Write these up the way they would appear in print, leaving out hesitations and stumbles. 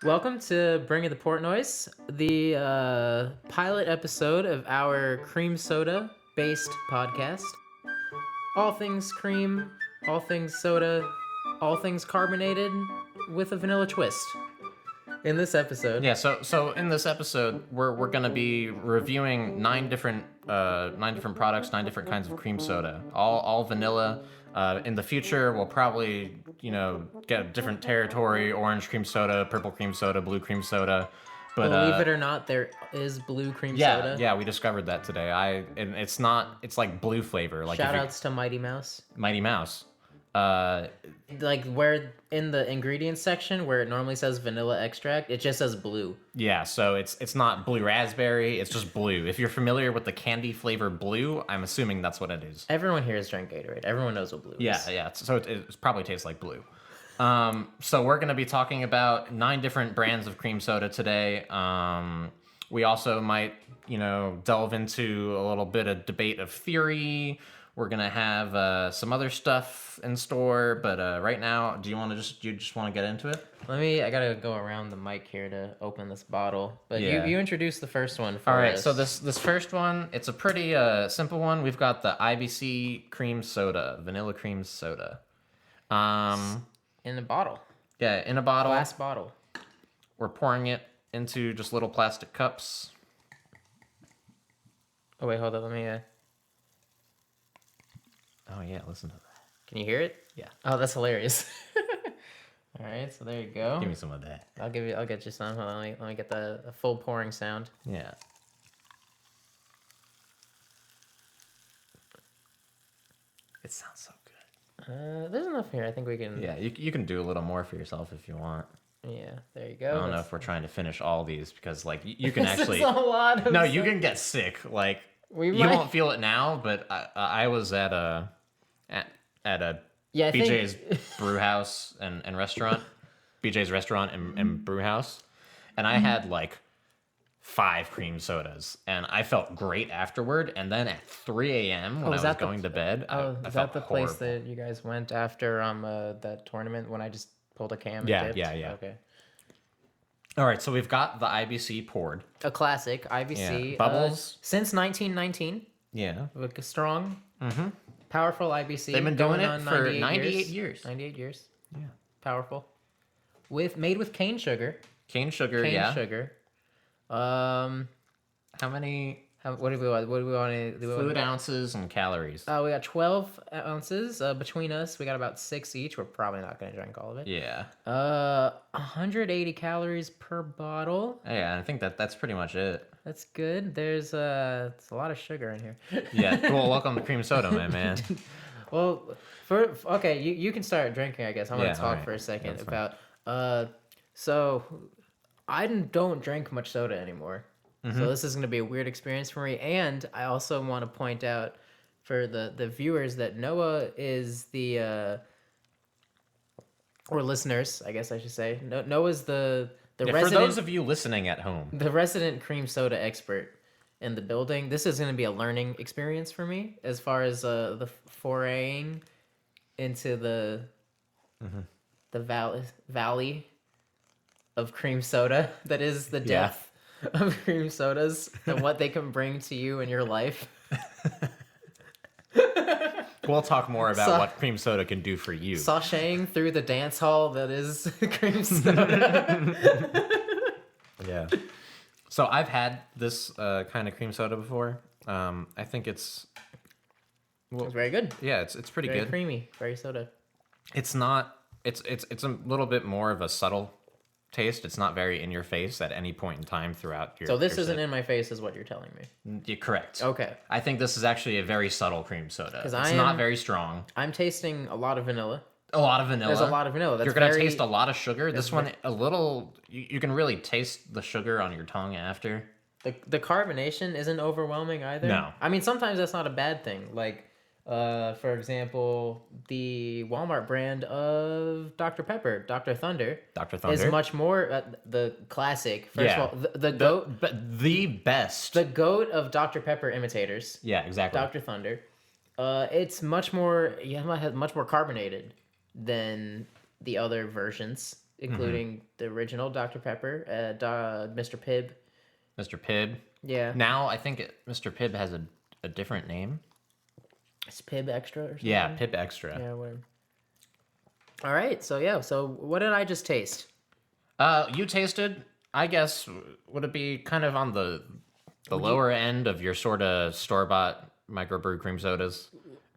Welcome to Bringing the PortNoise, the pilot episode of our cream soda based podcast. All things cream, all things soda, all things carbonated with a vanilla twist. In this episode, Yeah, so in this episode, we're gonna be reviewing nine different products, nine different kinds of cream soda, all vanilla. In the future, we'll probably get a different territory: orange cream soda, purple cream soda, blue cream soda. But believe it or not, there is blue cream yeah, soda. yeah, we discovered that today. And it's like blue flavor. Like Shout outs to Mighty Mouse. Mighty Mouse. Like where in the ingredients section where it normally says vanilla extract, it just says blue. Yeah, so it's not blue raspberry, it's just blue. If you're familiar with the candy flavor blue, I'm assuming that's what it is. Everyone here has drank Gatorade. Everyone knows what blue is. Yeah. So it probably tastes like blue. So we're going to be talking about 9 different brands of cream soda today. We also might, delve into a little bit of debate of theory. We're going to have some other stuff in store, but right now, do you just want to get into it? I gotta go around the mic here to open this bottle. But Yeah. you introduce the first one for All right, us. so this first one, it's a pretty simple one. We've got the IBC cream soda, vanilla cream soda. In a bottle. Yeah, in a bottle. Glass bottle. We're pouring it into just little plastic cups. Oh wait, hold on, let me Oh yeah, listen to that. can you hear it? Yeah. Oh, that's hilarious. Alright, so there you go. Give me some of that. I'll get you some. Hold on, let me get the full pouring sound. Yeah. It sounds so good. There's enough here. I think we can. Yeah, you can do a little more for yourself if you want. Yeah, there you go. I don't know if we're trying to finish all these because you can actually. This is a lot of No, you stuff. can get sick. Like We you might- won't feel it now, but I was at a Yeah, I BJ's think... brew house and restaurant, BJ's restaurant and brew house, and I had like 5 cream sodas, and I felt great afterward. And then at 3 a.m. when I was going to bed, Oh, I is felt that the horrible. place that you guys went after that tournament when I just pulled a cam and Yeah, dipped? yeah. Okay. All right, so we've got the IBC poured. A classic, IBC. Yeah, bubbles. Since 1919. Yeah, With a strong, powerful IBC. they've been doing going it on for 98 years. 98 years. Yeah, Powerful. Made with cane sugar. cane sugar. Cane yeah. sugar. How many What do we want? What do we want to do? fluid ounces and calories? We got 12 ounces between us. We got about 6 each. We're probably not going to drink all of it. Yeah. 180 calories per bottle. Yeah, I think that's pretty much it. That's good. There's it's a lot of sugar in here. Yeah. Well, welcome to cream soda, my man. Well, okay, you can start drinking. I guess I'm gonna Yeah, talk alright. for a second That's fine. about. So, I don't drink much soda anymore. So this is gonna be a weird experience for me. And I also want to point out for the viewers that Noah is the or listeners, I guess I should say. Noah's the Yeah, resident. for those of you listening at home. The resident cream soda expert in the building. This is going to be a learning experience for me as far as the foraying into the valley of cream soda that is the Yeah. depth of cream sodas and what they can bring to you in your life. We'll talk more about So- what cream soda can do for you. Sashaying through the dance hall that is cream soda. Yeah. So I've had this kind of cream soda before. I think it's It's very good. yeah, it's pretty Very good. creamy. Very soda. It's not. It's a little bit more of a subtle taste. It's not very in your face at any point in time throughout your. So this your isn't sip. in my face is what you're telling me. You're correct. Okay. I think this is actually a very subtle cream soda. It's I not am- very strong. I'm tasting a lot of vanilla. A lot of vanilla. There's a lot of vanilla. That's You're gonna very- taste a lot of sugar. This one, a little. You can really taste the sugar on your tongue after. The carbonation isn't overwhelming either. No. I mean, sometimes that's not a bad thing. Like, for example, the Walmart brand of Dr. Pepper, Dr. Thunder, Dr. Thunder is much more the classic. First Yeah. of all, the goat, but the best. the goat of Dr. Pepper imitators, Yeah, exactly. Dr. Thunder. It's much more, much more carbonated than the other versions. including the original Dr. Pepper, Mr. Pibb. Mr. Pibb. Yeah. Now I think Mr. Pibb has a different name. It's Pibb Extra or something? Yeah, Pibb Extra. Yeah, whatever. All right, so what did I just taste? You tasted, I guess, would it be kind of on the lower end of your sort of store-bought microbrew cream sodas?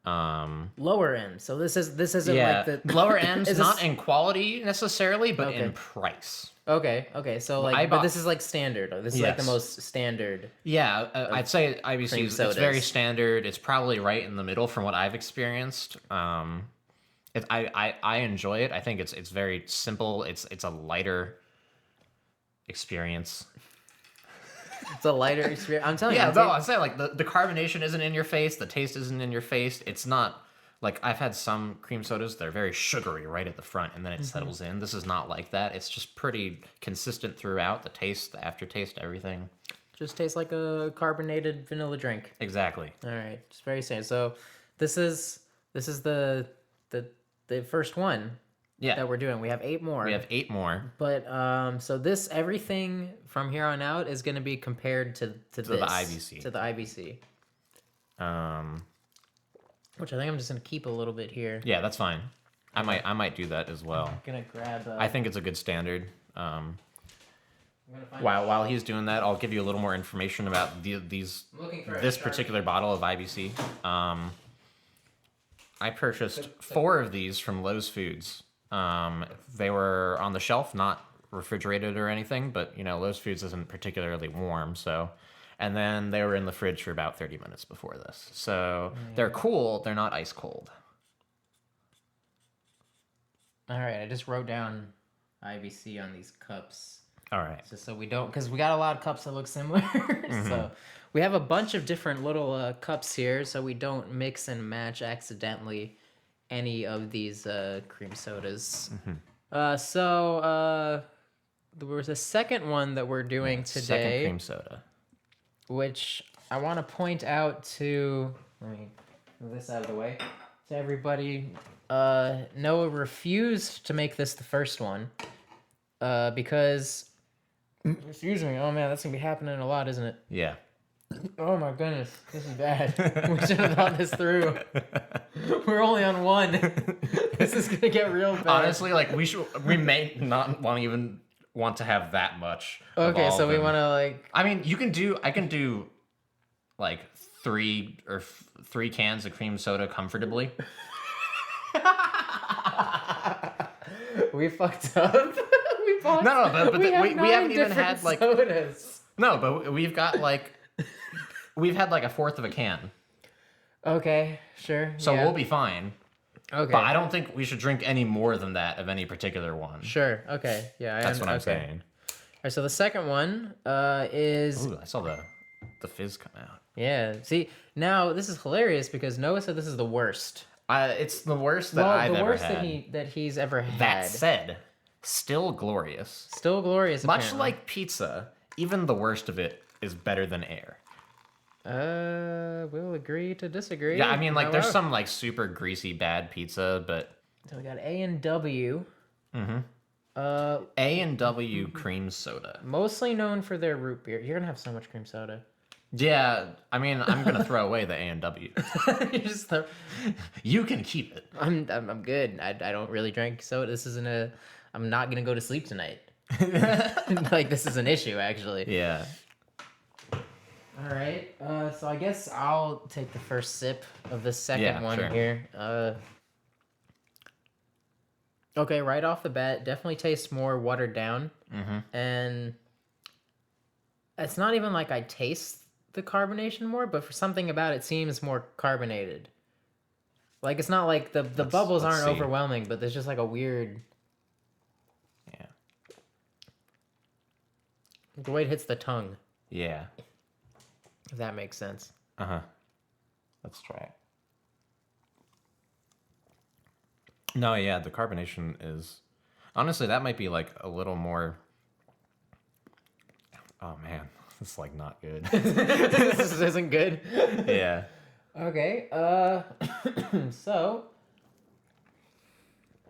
Lower end. So this isn't Yeah, like the lower end, Is not this- in quality necessarily, but Okay. in price. Okay. So like, I but bought- this is like standard. This is like the Yes. most standard. Yeah, I'd say cream IBC's it's very sodas. standard. It's probably right in the middle from what I've experienced. I enjoy it. I think it's very simple. It's a lighter experience. It's a lighter experience. I'm telling Yeah, you. no, I'm saying like the carbonation isn't in your face, the taste isn't in your face. It's not like I've had some cream sodas, they're very sugary right at the front and then it settles in. This is not like that. It's just pretty consistent throughout. The taste, the aftertaste, everything. Just tastes like a carbonated vanilla drink. Exactly. All right, it's very standard. So this is the first one Yeah. that we're doing. We have 8 more. We have 8 more. But so this everything from here on out is going to be compared to this, the IBC. to the IBC, which I think I'm just going to keep a little bit here. Yeah, that's fine. I might do that as well. I'm gonna grab. I think it's a good standard. I'm gonna find While he's doing that, I'll give you a little more information about this particular bottle of IBC. I purchased 4 of these from Lowe's Foods. They were on the shelf, not refrigerated or anything, but Lowe's Foods isn't particularly warm, so. And then they were in the fridge for about 30 minutes before this. So they're cool, they're not ice cold. All right, I just wrote down IBC on these cups. All right. Just so we don't, because we got a lot of cups that look similar. So we have a bunch of different little cups here, so we don't mix and match accidentally any of these cream sodas. So there was a second one that we're doing today, Second cream soda. which I want to point out to. Let me move this out of the way. To everybody, Noah refused to make this the first one because. Excuse me. Oh man, that's gonna be happening a lot, isn't it? Yeah. Oh my goodness, this is bad. We should have thought this through. We're only on 1. This is gonna get real bad. Honestly, like we may not want to have that much. of Okay, all so of we them. want to like. I mean, I can do like 3 cans of cream soda comfortably. We fucked up. We bought. No, but we have haven't even 9 had different like sodas. no, but we've got like we've had like a fourth of a can, Okay, sure. so yeah. we'll be fine. Okay. But I don't think we should drink any more than that of any particular one. Sure. Okay. Yeah. That's what I'm okay. saying. All right. So the second one is Ooh, I saw the fizz come out. yeah. See, now this is hilarious because Noah said this is the worst. It's the worst that I've the ever worst had. that he's ever had. That said, still glorious. Still glorious. Much apparently. like pizza, even the worst of it is better than air. We'll agree to disagree. Yeah, I mean, like, there's However- some, like, super greasy bad pizza, but So we got A&W. A&W cream soda. Mostly known for their root beer. You're gonna have so much cream soda. Yeah, I mean, I'm gonna throw away the A&W. You just throw- You can keep it. I'm good. I don't really drink soda. This isn't a. I'm not gonna go to sleep tonight. Like this is an issue actually. Yeah. All right. So I guess I'll take the first sip of the second Yeah, one sure. here. Okay, right off the bat, definitely tastes more watered down, and it's not even like I taste the carbonation more, but for something about it seems more carbonated. Like it's not like the bubbles let's aren't see. overwhelming, but there's just like a weird. Yeah. The way it hits the tongue, Yeah. if that makes sense. Uh-huh. Let's try it. No, yeah, the carbonation is... Honestly, that might be, like, a little more... Oh, man. This is, like, not good. This isn't good. Yeah. Okay, so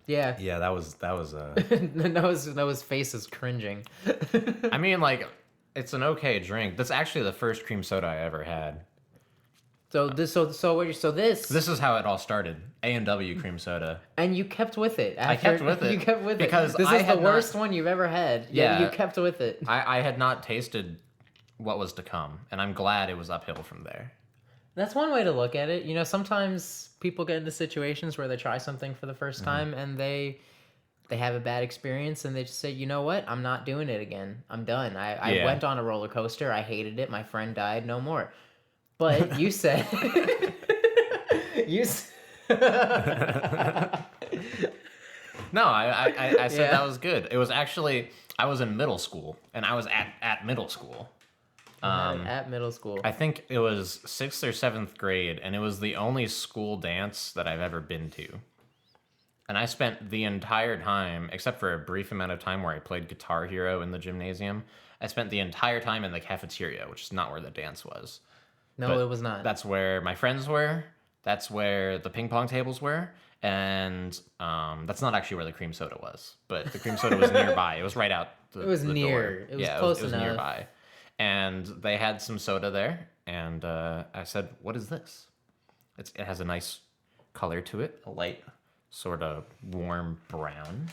Yeah. Yeah, that was Noah's face is cringing. I mean, like, it's an okay drink. That's actually the first cream soda I ever had. This This is how it all started. A&W cream soda. and you kept with it. I kept with it. You kept with because it. This I is the had worst not- one you've ever had. Yeah. You kept with it. I had not tasted what was to come, and I'm glad it was uphill from there. That's one way to look at it. You know, sometimes people get into situations where they try something for the first time and they have a bad experience and they just say, you know what, I'm not doing it again. I'm done. I went on a roller coaster. I hated it. My friend died. No more. But you said, No, I said Yeah. that was good. It was actually, I was in middle school, and I was at middle school. at middle school. I think it was 6th or 7th grade, and it was the only school dance that I've ever been to. And I spent the entire time, except for a brief amount of time where I played Guitar Hero in the gymnasium, I spent the entire time in the cafeteria, which is not where the dance was. No, But it was not. That's where my friends were. That's where the ping pong tables were. And that's not actually where the cream soda was. But the cream soda was nearby. It was right out the It was the near. door. It was Yeah, close it was enough. nearby. And they had some soda there. And I said, what is this? It has a nice color to it. A light, sort of warm brown.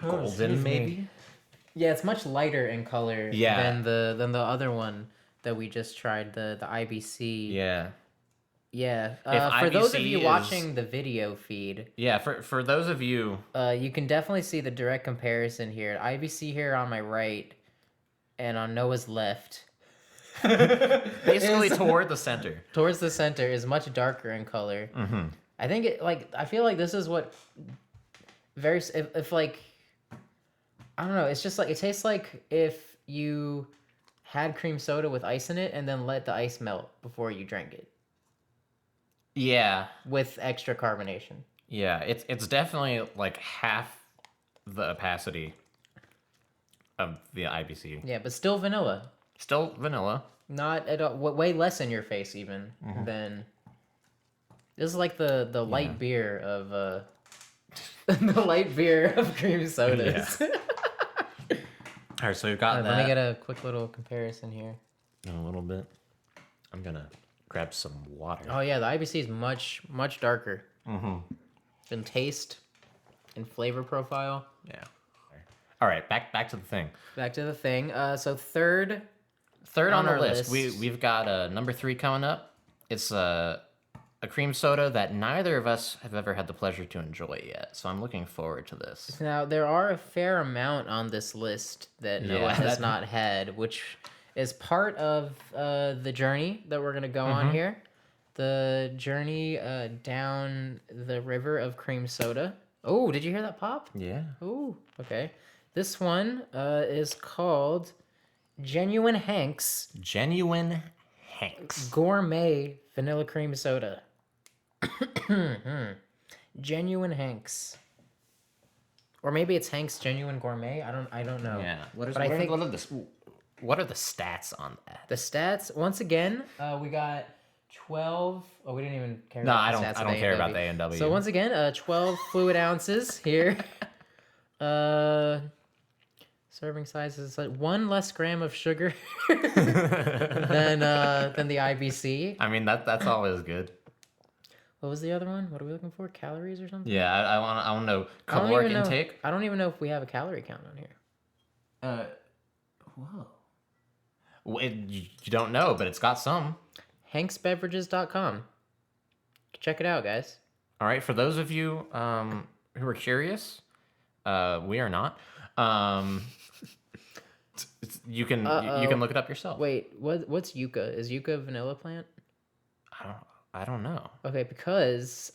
Golden, maybe? Yeah, it's much lighter in color Yeah. than the other one that we just tried, the IBC. Yeah. Yeah. If For those of IBC you is- watching the video feed, Yeah, for those of you... you can definitely see the direct comparison here. IBC here on my right, and on Noah's left. Basically toward the center. Towards the center is much darker in color. Mm-hmm. I think I feel like this is what if like, I don't know, it's just like, it tastes like if you had cream soda with ice in it and then let the ice melt before you drank it Yeah. with extra carbonation. Yeah, it's definitely like half the opacity of the IBC. Yeah, but still vanilla. Still vanilla. Not at all, way less in your face even than, this is like the light beer of the light beer of cream sodas. All right, so we've got that. Let me get a quick little comparison here. In a little bit. I'm gonna grab some water. Oh yeah, the IBC is much darker Mm-hmm. in taste and flavor profile. Yeah. All right, back to the thing. Back to the thing. So third Third on On our our list, list. we've got number 3 coming up. It's a cream soda that neither of us have ever had the pleasure to enjoy yet. So I'm looking forward to this. Now there are a fair amount on this list that Noah Yeah, has that- not had, which is part of the journey that we're gonna go on here. The journey down the river of cream soda. Oh, did you hear that pop? Yeah. Oh, okay. This one is called Genuine Hank's Genuine Hanks. Gourmet Vanilla Cream Soda. Genuine Hank's. Or maybe it's Hank's Genuine Gourmet. I don't know. Yeah. But I think what are the stats on that? the stats, once again, we got 12. Oh, we didn't even care No, about I the don't. stats I of don't care about A&W. the A&W. So once again, 12 fluid ounces here. Serving size is like 1 less gram of sugar than the IBC. I mean that's always good. What was the other one? What are we looking for? Calories or something? Yeah, I want to know I don't caloric even know- intake. I don't even know if we have a calorie count on here. Whoa. You don't know, but it's got some. HanksBeverages.com. Check it out, guys. All right, for those of you who are curious, we are not. You can look it up yourself. Wait, what's yucca? Is yucca a vanilla plant? I don't know. Okay, because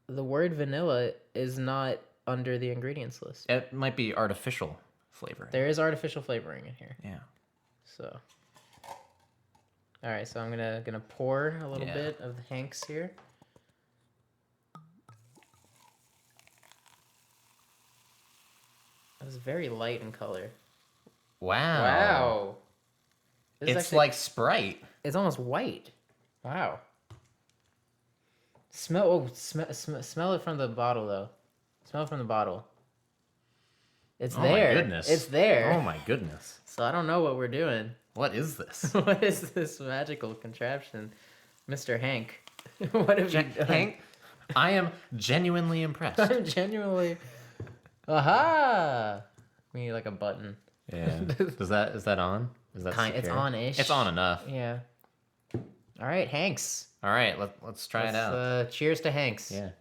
the word vanilla is not under the ingredients list. It might be artificial flavoring. There is artificial flavoring in here. Yeah. So, all right. So I'm gonna pour a little Yeah. bit of the Hanks here. It was very light in color. Wow. Wow. This is It's actually- like Sprite. it's almost white. Wow. Smell it from the bottle though. Smell from the bottle. It's Oh there. my goodness. It's there. Oh my goodness. So I don't know what we're doing. What is this? What is this magical contraption, Mr. Hank? What have you done? Hank, I am genuinely impressed. I'm genuinely. Aha! We need like a button. Yeah. Is that on? Is that It's secure? on-ish. It's on enough. Yeah. All right, Hanks. All right, let's try it out. Cheers to Hanks. Yeah.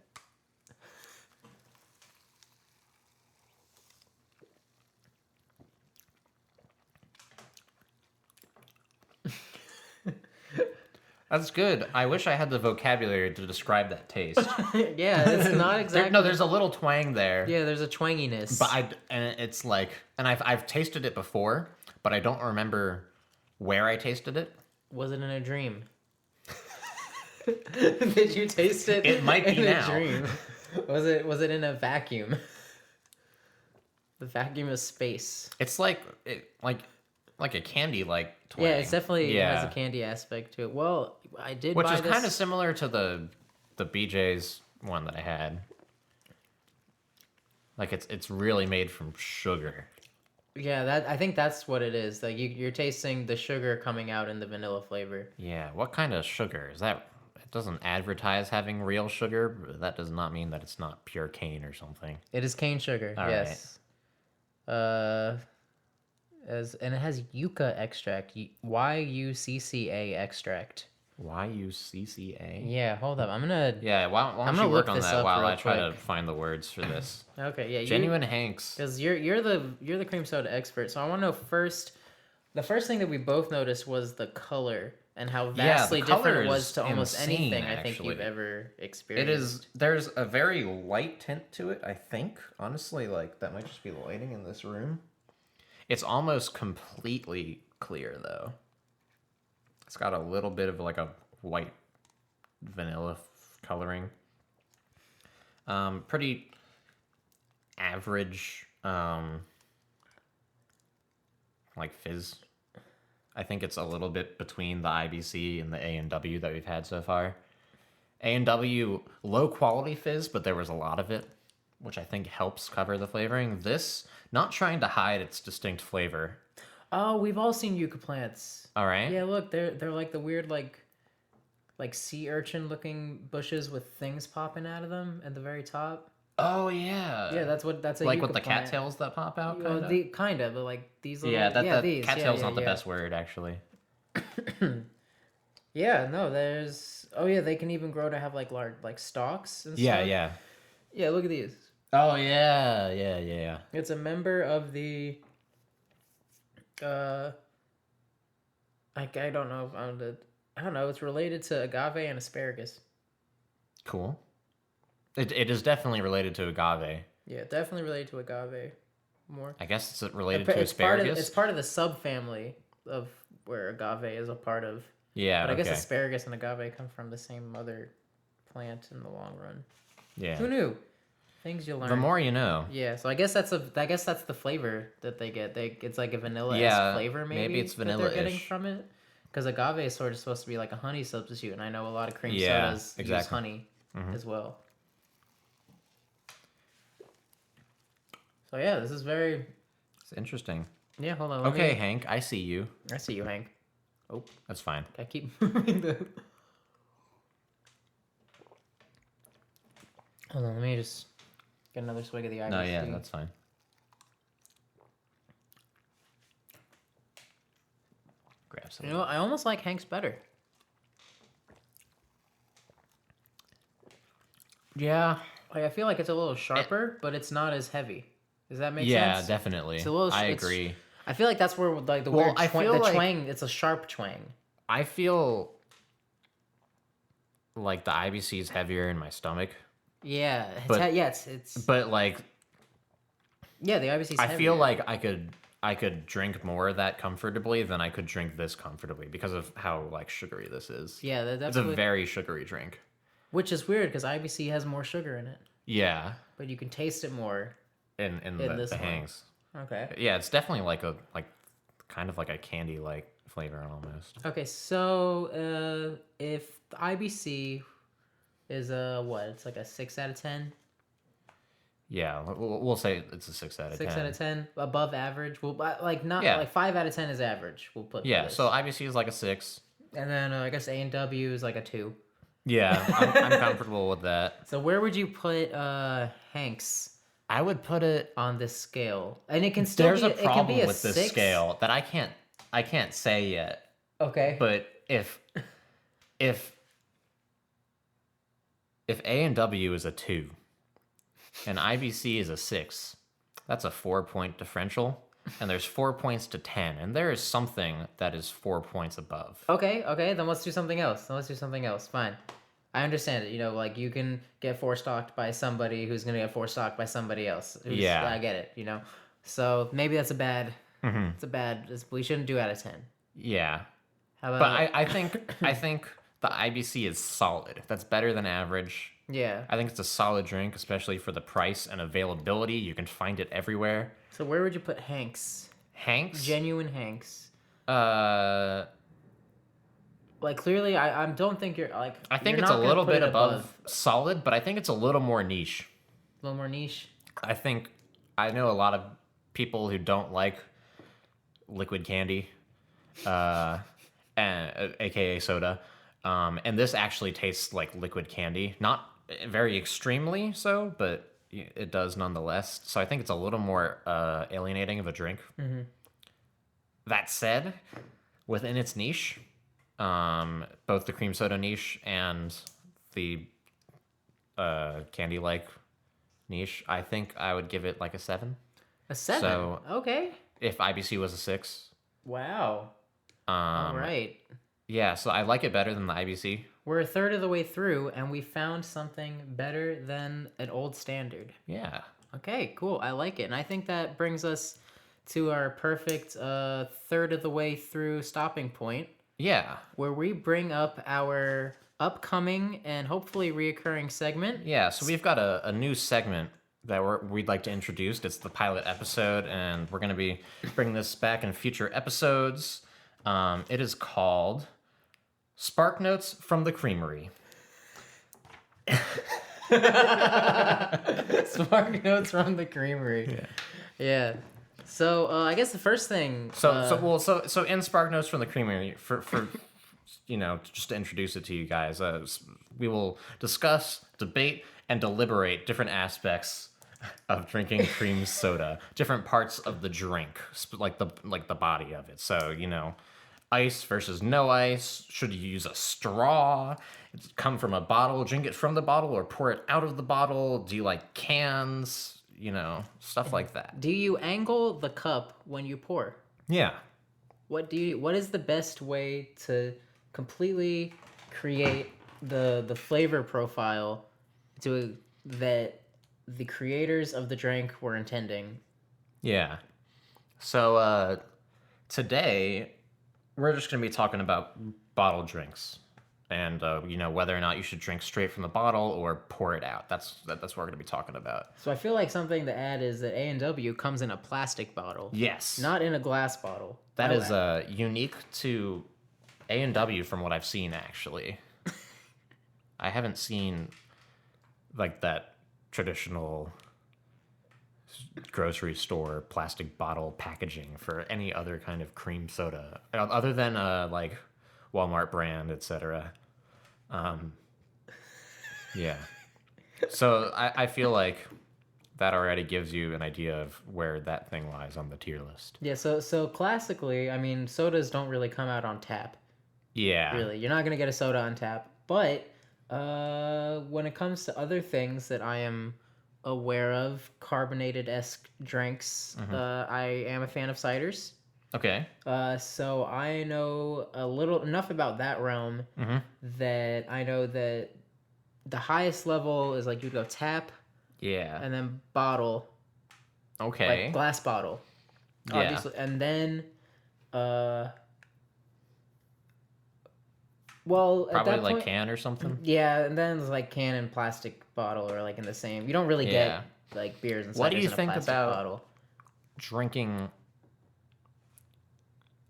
That's good. I wish I had the vocabulary to describe that taste. Yeah, it's not exactly. No, there's a little twang there. Yeah, there's a twanginess. But it's like, and I've tasted it before, but I don't remember where I tasted it. Was it in a dream? Did you taste it? It might be in now. A dream? Was it in a vacuum? The vacuum of space. It's like a candy like twang. Yeah, it's definitely has a candy aspect to it. Well, I did Which buy is this... kind of similar to the BJ's one that I had. Like it's really made from sugar. Yeah, I think that's what it is. Like you're tasting the sugar coming out in the vanilla flavor. Yeah, what kind of sugar is that? It doesn't advertise having real sugar, but that does not mean that it's not pure cane or something. It is cane sugar. All yes. And it has yucca extract. YUCCA extract. YUCCA? Yeah, hold up. I'm gonna. Yeah, why don't you work on that while I try to find the words for this? Okay, yeah. Genuine Hanks. Because you're the cream soda expert, so I want to know first. The first thing that we both noticed was the color and how vastly different it was to almost anything I think you've ever experienced. It is. There's a very light tint to it, I think. Honestly, like that might just be lighting in this room. It's almost completely clear though. It's got a little bit of like a white vanilla coloring. Pretty average like fizz. I think it's a little bit between the IBC and the A&W that we've had so far. A&W, low quality fizz, but there was a lot of it, which I think helps cover the flavoring. This, not trying to hide its distinct flavor. Oh, we've all seen yucca plants. All right. Yeah, look, they're like the weird like sea urchin looking bushes with things popping out of them at the very top. Oh yeah. Yeah, that's a like yucca with the plant. cattails that pop out. Kind of, but like these little these. Cattail's not the best word actually. Yeah, no, there's. Oh yeah, they can even grow to have like large like stalks and stuff. Yeah. Yeah, look at these. Oh yeah. It's a member of the. I don't know. I don't know. It's related to agave and asparagus. Cool. It is definitely related to agave. Yeah, definitely related to agave. More. I guess it's related to asparagus. It's part of the subfamily of where agave is a part of. Yeah, but I guess asparagus and agave come from the same mother plant in the long run. Yeah. Who knew? Things you learn. The more you know. Yeah, so I guess that's the flavor that they get. It's like a vanilla-esque flavor, maybe it's that vanilla-ish. they're getting from it. Because agave is sort of supposed to be like a honey substitute, and I know a lot of cream sodas use honey as well. So yeah, this is very. It's interesting. Yeah, hold on. Okay, Hank, I see you. I see you, Hank. Oh, that's fine. I keep moving the. Hold on, let me just get another swig of the IBC. No, yeah, that's fine. Grab some. You know, I almost like Hank's better. Yeah. Like, I feel like it's a little sharper, but it's not as heavy. Does that make sense? Yeah, definitely. It's a little. I agree. I feel like that's where like the weird twang. It's a sharp twang. I feel like the IBC is heavier in my stomach. Yeah, it's. But like. Yeah, the IBC. I feel like I could drink more of that comfortably than I could drink this comfortably because of how like sugary this is. Yeah, it's a very sugary drink. Which is weird because IBC has more sugar in it. Yeah. But you can taste it more. In the Hanks. Okay. Yeah, it's definitely like kind of like a candy like flavor almost. Okay, so if the IBC is what? It's like a 6 out of 10. Yeah, we'll say it's a 6 out of 10. 6 out of 10, above average. Well, like not Yeah. like 5 out of 10 is average. We'll put for Yeah, this. so IBC is like a 6. And then I guess A&W is like a 2. Yeah, I'm comfortable with that. So where would you put Hanks I would put it. on this scale? And it can still There's be a it can problem be a with this 6. scale that I can't say yet. Okay. But if A&W is a 2 and IBC is a 6, that's a 4-point differential. And there's 4 points to 10, and there is something that is 4 points above. Okay, then let's do something else. Fine. I understand it. You know, like you can get forestocked by somebody who's gonna get forestocked by somebody else. Yeah. I get it. You know, so maybe that's a bad. Mm-hmm. We shouldn't do out of 10. Yeah, How about? but I think the IBC is solid. That's better than average. Yeah. I think it's a solid drink, especially for the price and availability. You can find it everywhere. So where would you put Hanks? Hanks? Genuine Hanks. Like Like clearly, I don't think you're like. I think you're it's a not gonna little put bit it above solid, but I think it's a little more niche. A little more niche. I know a lot of people who don't like liquid candy, and aka soda, and this actually tastes like liquid candy. Not very extremely so, but it does nonetheless. So I think it's a little more alienating of a drink. Mm-hmm. That said, within its niche, both the cream soda niche and the candy-like niche, I think I would give it like a 7. A 7. So okay. if IBC was a 6. Wow. All right. Yeah, so I like it better than the IBC. We're a third of the way through, and we found something better than an old standard. Yeah. Okay, cool. I like it. And I think that brings us to our perfect third of the way through stopping point, Yeah. where we bring up our upcoming and hopefully reoccurring segment. Yeah, so we've got a new segment that we'd like to introduce. It's the pilot episode, and we're going to be bringing this back in future episodes. It is called Spark Notes from the Creamery. Spark Notes from the Creamery. Yeah. So I guess the first thing. So in Spark Notes from the Creamery, for just to introduce it to you guys, we will discuss, debate, and deliberate different aspects of drinking cream soda, different parts of the drink, like the body of it. So ice versus no ice. Should you use a straw? Come from a bottle? Drink it from the bottle or pour it out of the bottle? Do you like cans? Stuff like that. Do you angle the cup when you pour? Yeah. What is the best way to completely create the flavor profile that the creators of the drink were intending? Yeah. So today we're just going to be talking about bottled drinks and whether or not you should drink straight from the bottle or pour it out. That's what we're going to be talking about. So I feel like something to add is that A&W comes in a plastic bottle. Yes. Not in a glass bottle. That is unique to A&W from what I've seen, actually. I haven't seen like that traditional grocery store plastic bottle packaging for any other kind of cream soda other than like Walmart brand, etc. Yeah. So I feel like that already gives you an idea of where that thing lies on the tier list. Yeah, so classically, I mean, sodas don't really come out on tap. Yeah. Really. You're not going to get a soda on tap. But when it comes to other things that I am aware of, carbonated-esque drinks, I am a fan of ciders. Okay. So I know enough about that realm that I know that the highest level is like you'd go tap, Yeah. and then bottle, Okay. like glass bottle, obviously, and then well, at Probably that like point, can or something. yeah, and then it's like can and plastic bottle or like in the same. You don't really get like beers and ciders What do you in a think plastic about bottle. Drinking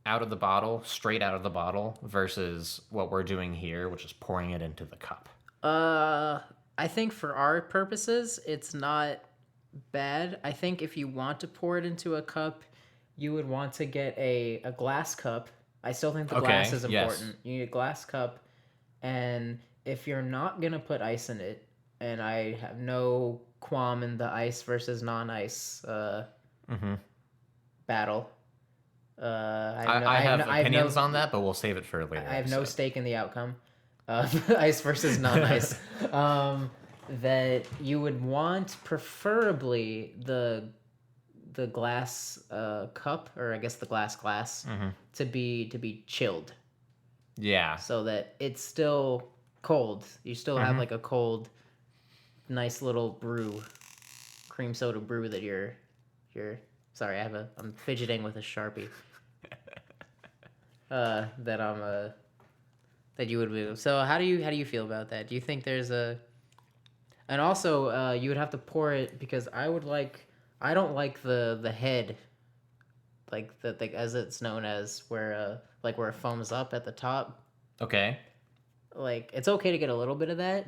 out of the bottle, straight out of the bottle, versus what we're doing here, which is pouring it into the cup? I think for our purposes, it's not bad. I think if you want to pour it into a cup, you would want to get a glass cup. I still think the glass Okay, is yes. important. You need a glass cup, and if you're not gonna put ice in it, and I have no qualm in the ice versus non-ice Mm-hmm. battle. I have opinions no, on that, but we'll save it for a later I have no episode. stake in the outcome of ice versus non-ice. That you would want preferably the glass cup, or I guess the glass Mm-hmm. to be chilled, Yeah. so that it's still cold. You still have Mm-hmm. like a cold, nice little brew, cream soda brew that you're. Sorry, I'm fidgeting with a Sharpie. That I'm that you would move. So how do you feel about that? Do you think there's a, and also you would have to pour it, because I don't like the head, like the as it's known as, where like where it foams up at the top. Okay. Like, it's okay to get a little bit of that,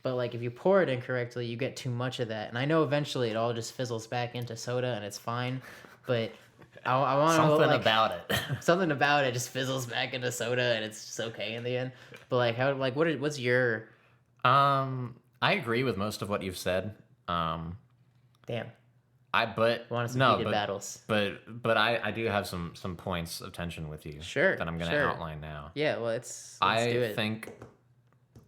but like if you pour it incorrectly, you get too much of that. And I know eventually it all just fizzles back into soda and it's fine, but I want to Something like about it. something about it just fizzles back into soda and it's just okay in the end. But like how like what's your I agree with most of what you've said. damn? But Want some no, heated battles? but I do have some points of tension with you. Sure, That I'm gonna sure. outline now. Yeah, well, let's do I it. think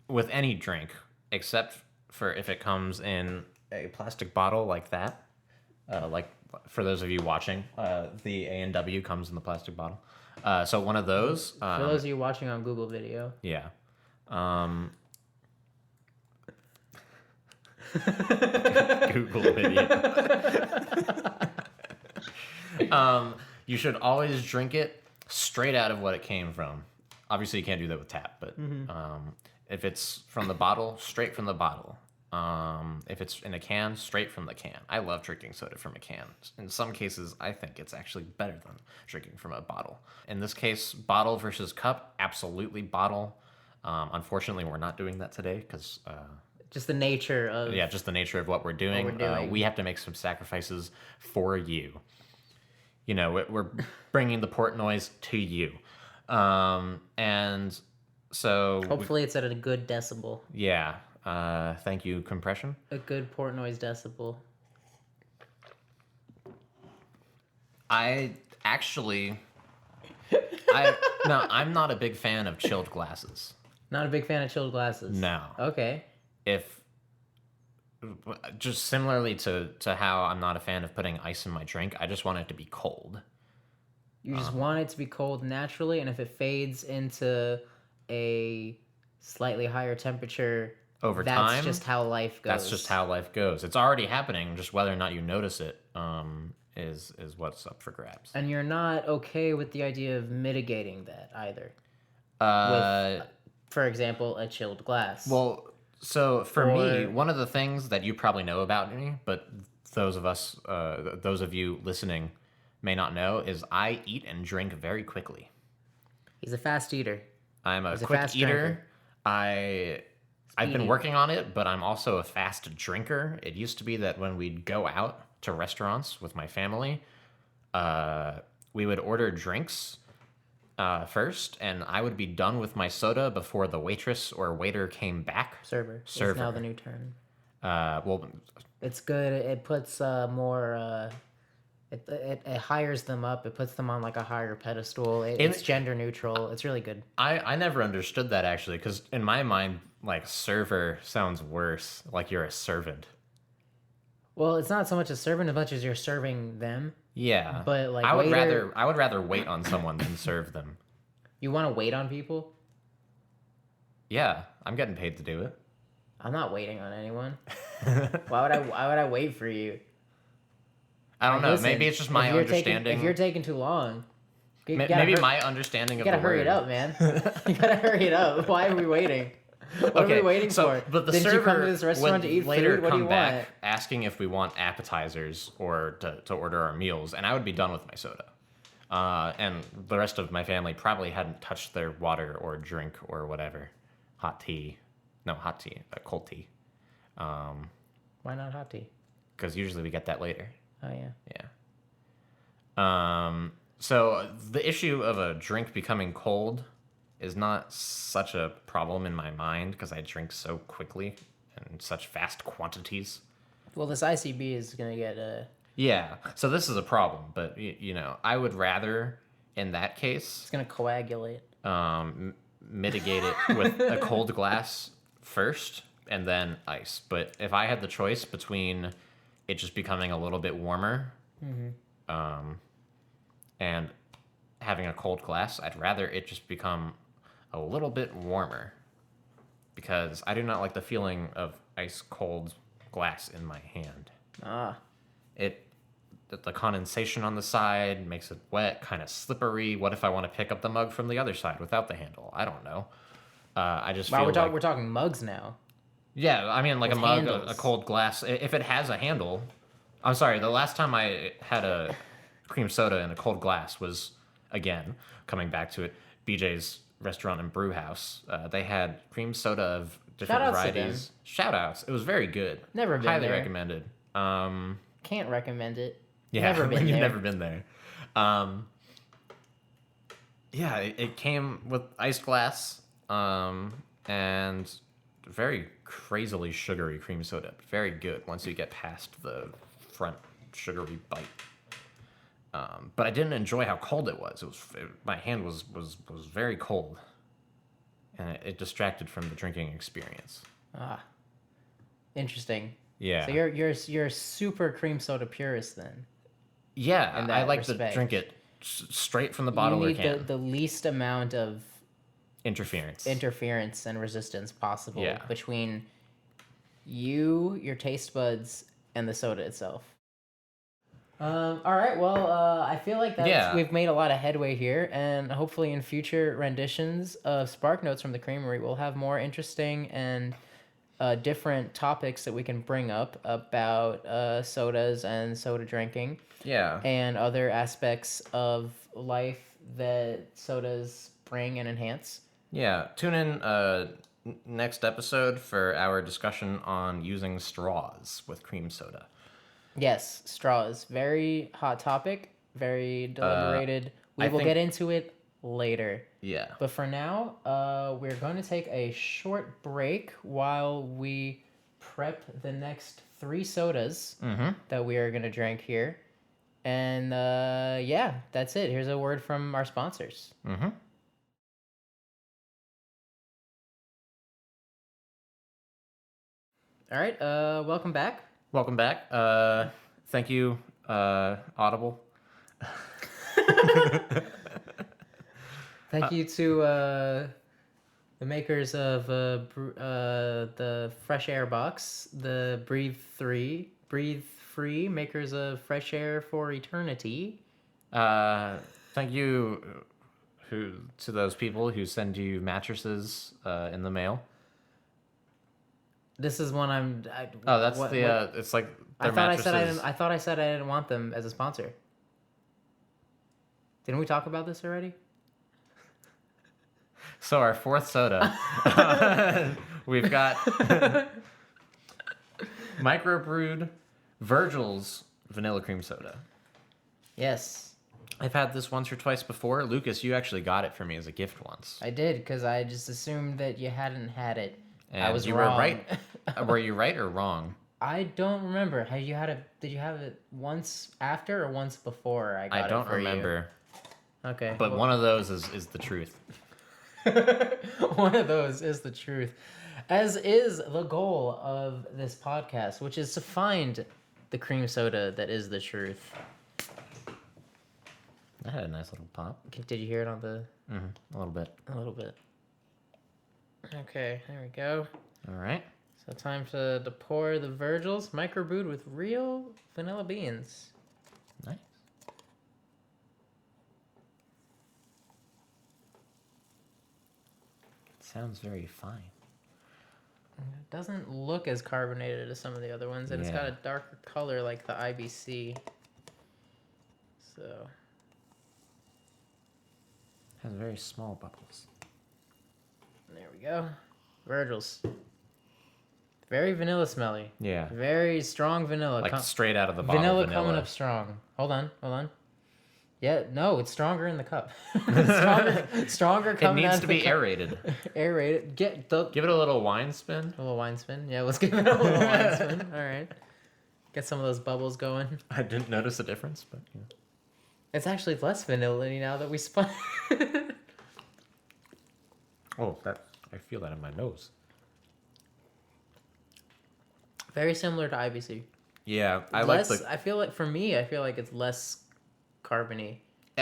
with any drink, except for if it comes in a plastic bottle like that, like for those of you watching, the A&W comes in the plastic bottle. So one of those. For those of you watching on Google Video, Yeah. Google video. You should always drink it straight out of what it came from. Obviously, you can't do that with tap, but if it's from the bottle, straight from the bottle. If it's in a can, straight from the can. I love drinking soda from a can. In some cases, I think it's actually better than drinking from a bottle. In this case, bottle versus cup, absolutely bottle. Unfortunately, we're not doing that today because just the nature of just the nature of what we're doing. What we're doing. We have to make some sacrifices for you. You know, we're bringing the PortNoise to you. And so... hopefully it's at a good decibel. Yeah. Thank you, compression. A good PortNoise decibel. I actually... I'm not a big fan of chilled glasses. Not a big fan of chilled glasses. No. Okay. If... Just similarly to how I'm not a fan of putting ice in my drink, I just want it to be cold. You just want it to be cold naturally, and if it fades into a slightly higher temperature Over that's time, just how life goes. That's just how life goes. It's already happening. Just whether or not you notice it is what's up for grabs. And you're not okay with the idea of mitigating that either. For example, a chilled glass. Well, so for me, Or- one of the things that you probably know about me, but those of you listening may not know, is I eat and drink very quickly. He's a fast eater. I'm a He's a quick fast eater. drinker. I've been Speedy. working on it, but I'm also a fast drinker. It used to be that when we'd go out to restaurants with my family, we would order drinks first, and I would be done with my soda before the waitress or waiter came back. Server. Server. It's now the new term. Well, It's good. It puts more... It hires them up. It puts them on like a higher pedestal. It's gender neutral. It's really good. I never understood that actually, because in my mind, like server sounds worse. Like you're a servant. Well, it's not so much a servant as much as you're serving them. Yeah, But, like, I would waiter- rather wait on someone than serve them. You want to wait on people? Yeah, I'm getting paid to do it. I'm not waiting on anyone. Why would I wait for you? I don't know. Listen, Maybe it's just my if you're understanding. If you're taking too long, you gotta Maybe hur- my understanding you of gotta the hurry word. it up, man. You gotta hurry it up. Why are we waiting? What are we waiting for? But the Didn't server you come to this restaurant would to eat later food? What do come you back want? asking if we want appetizers or to order our meals, and I would be done with my soda. And the rest of my family probably hadn't touched their water or drink or whatever. Hot tea. No, hot tea. Cold tea. Why not hot tea? because usually we get that later. Oh yeah. Yeah. So the issue of a drink becoming cold is not such a problem in my mind because I drink so quickly in such vast quantities. Well, this ICB is gonna get Yeah, so this is a problem, but I would rather, in that case, it's gonna coagulate. Mitigate it with a cold glass first and then ice. But if I had the choice between it just becoming a little bit warmer, and having a cold glass, I'd rather it just become a little bit warmer because I do not like the feeling of ice cold glass in my hand. The condensation on the side makes it wet, kind of slippery. What if I want to pick up the mug from the other side without the handle? I don't know. I just feel we're talking mugs now. Yeah, I mean, like With a mug, handles. a cold glass. If it has a handle, I'm sorry. The last time I had a cream soda in a cold glass was, again, coming back to it, BJ's restaurant and brew house. They had cream soda of different Shout outs to varieties. Shout outs. It was very good. Never been Highly there. recommended. Can't recommend it. Yeah, Never been when you've there. never been there. Yeah, it came with iced glass, and very crazily sugary cream soda. Very good once you get past the front sugary bite. But I didn't enjoy how cold it was. My hand was very cold, and it distracted from the drinking experience. Interesting. Yeah. So you're a super cream soda purist then. Yeah, in I that like respect. to drink it straight from the bottle You or need can. the least amount of Interference. interference and resistance possible Yeah. between you, your taste buds, and the soda itself. All right. Well, I feel like we've made a lot of headway here, and hopefully in future renditions of Spark Notes from the Creamery, we'll have more interesting and different topics that we can bring up about sodas and soda drinking. Yeah. And other aspects of life that sodas bring and enhance. Yeah. Tune in next episode for our discussion on using straws with cream soda. Yes, straws. Very hot topic, very deliberated. We will get into it later. Yeah. But for now, we're going to take a short break while we prep the next 3 sodas that we are going to drink here. And yeah, that's it. Here's a word from our sponsors. All right, welcome back. Welcome back. Thank you, Audible. Thank you to the makers of the Fresh Air Box, the Breathe Free, makers of Fresh Air for Eternity. Thank you to those people who send you mattresses in the mail. This is one it's like their mattresses. I thought I said I didn't want them as a sponsor. Didn't we talk about this already? So our fourth soda, we've got microbrewed Virgil's vanilla cream soda. Yes. I've had this once or twice before. Lucas, you actually got it for me as a gift once. I did, because I just assumed that you hadn't had it. And I was you wrong. were right. Were you right or wrong? I don't remember. Did you have it once after or once before I got it? I don't for remember. You? Okay. But one of those is the truth. One of those is the truth. As is the goal of this podcast, which is to find the cream soda that is the truth. That had a nice little pop. Did you hear it on the... A little bit. A little bit. Okay, there we go. All right. So time to pour the Virgil's microbrewed with real vanilla beans. Nice. Sounds very fine. It doesn't look as carbonated as some of the other ones, and it's got a darker color like the IBC. So... Has very small bubbles. There we go. Virgil's. Very vanilla smelly. Yeah. Very strong vanilla. Like straight out of the bottle. Vanilla coming up strong. Hold on. Yeah, no, it's stronger in the cup. stronger coming It out needs of to the be cup. aerated. Aerated. Give it a little wine spin. A little wine spin. Yeah, let's give it a little wine spin. All right. Get some of those bubbles going. I didn't notice a difference, but yeah. It's actually less vanilla-y now that we spun. Oh, I feel that in my nose. Very similar to IBC. Yeah, I feel like for me, it's less carbony.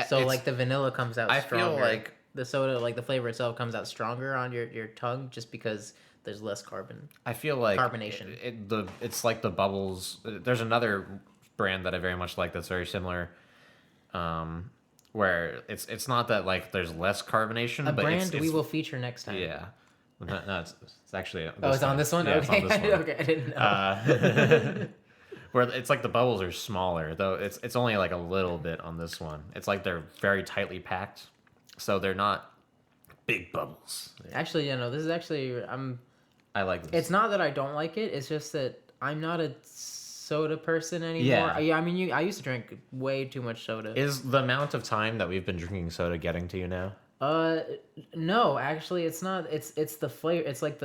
So like the vanilla comes out stronger. I feel like the soda, like the flavor itself, comes out stronger on your tongue just because there's less carbon. I feel like carbonation. It's like the bubbles. There's another brand that I very much like that's very similar, where it's not that like there's less carbonation. A but brand it's, we will feature next time. Yeah, no, it's actually. It's on this one. Yeah, Okay, it's on this one. okay, I didn't know. Where it's like the bubbles are smaller, though it's only like a little bit on this one. It's like they're very tightly packed, so they're not big bubbles. Actually, this is actually I like this. It's not that I don't like it. It's just that I'm not a soda person anymore. Yeah. I mean, I used to drink way too much soda. Is the amount of time that we've been drinking soda getting to you now? No, actually, it's not. It's the flavor. It's like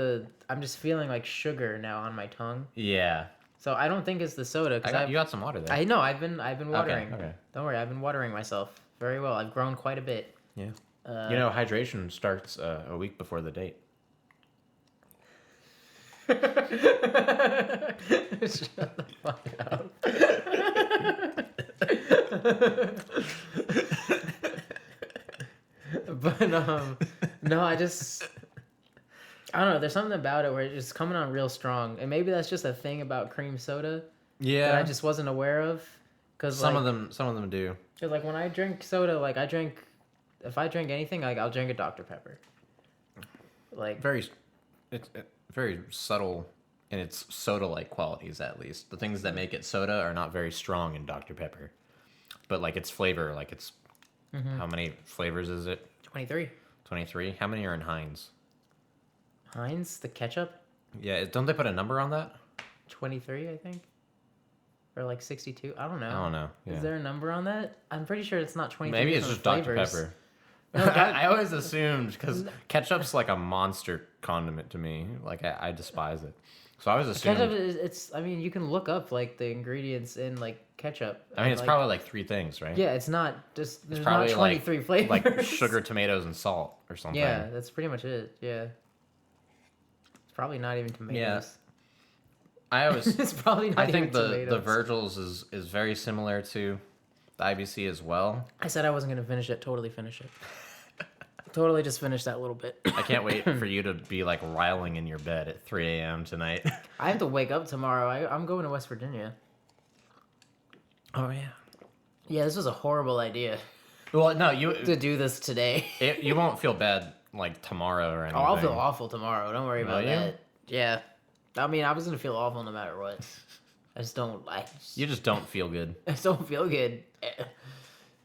I'm just feeling like sugar now on my tongue. Yeah. So I don't think it's the soda. You got some water there. I know. I've been watering. Okay. Don't worry. I've been watering myself very well. I've grown quite a bit. Yeah. Hydration starts a week before the date. Shut the fuck up. But no, I don't know. There's something about it where it's just coming on real strong, and maybe that's just a thing about cream soda that I just wasn't aware of. Cause some of them do. Cause like when I drink soda, like if I drink anything, like I'll drink a Dr. Pepper. Like It's very subtle in its soda-like qualities. At least the things that make it soda are not very strong in Dr. Pepper, but like its flavor, like it's how many flavors is it? 23. 23. How many are in Heinz? Heinz, the ketchup. Yeah, don't they put a number on that? 23, I think. Or like 62. I don't know. I don't know. Yeah. Is there a number on that? I'm pretty sure it's not 23. Maybe it's just Dr. Pepper. I always assumed because ketchup's like a monster condiment to me. Like I despise it. So I was assuming ketchup I mean, you can look up like the ingredients in like ketchup. I mean, it's probably like 3 things, right? Yeah, it's not just there's probably not 23 flavors. Like sugar, tomatoes, and salt or something. Yeah, that's pretty much it. Yeah. It's probably not even tomatoes. Yeah. I always it's probably not I even think tomatoes. the Virgil's is very similar to the IBC as well. I said I wasn't going to finish it. Totally finish it. Totally just finish that little bit. I can't wait for you to be like riling in your bed at 3 a.m. tonight. I have to wake up tomorrow. I'm going to West Virginia. Oh yeah. Yeah, this was a horrible idea Well, no, to do this today. you won't feel bad like tomorrow or anything. Oh, I'll feel awful tomorrow. Don't worry about Will you? that. Yeah. I mean, I was going to feel awful no matter what. I just don't... You just don't feel good. I just don't feel good.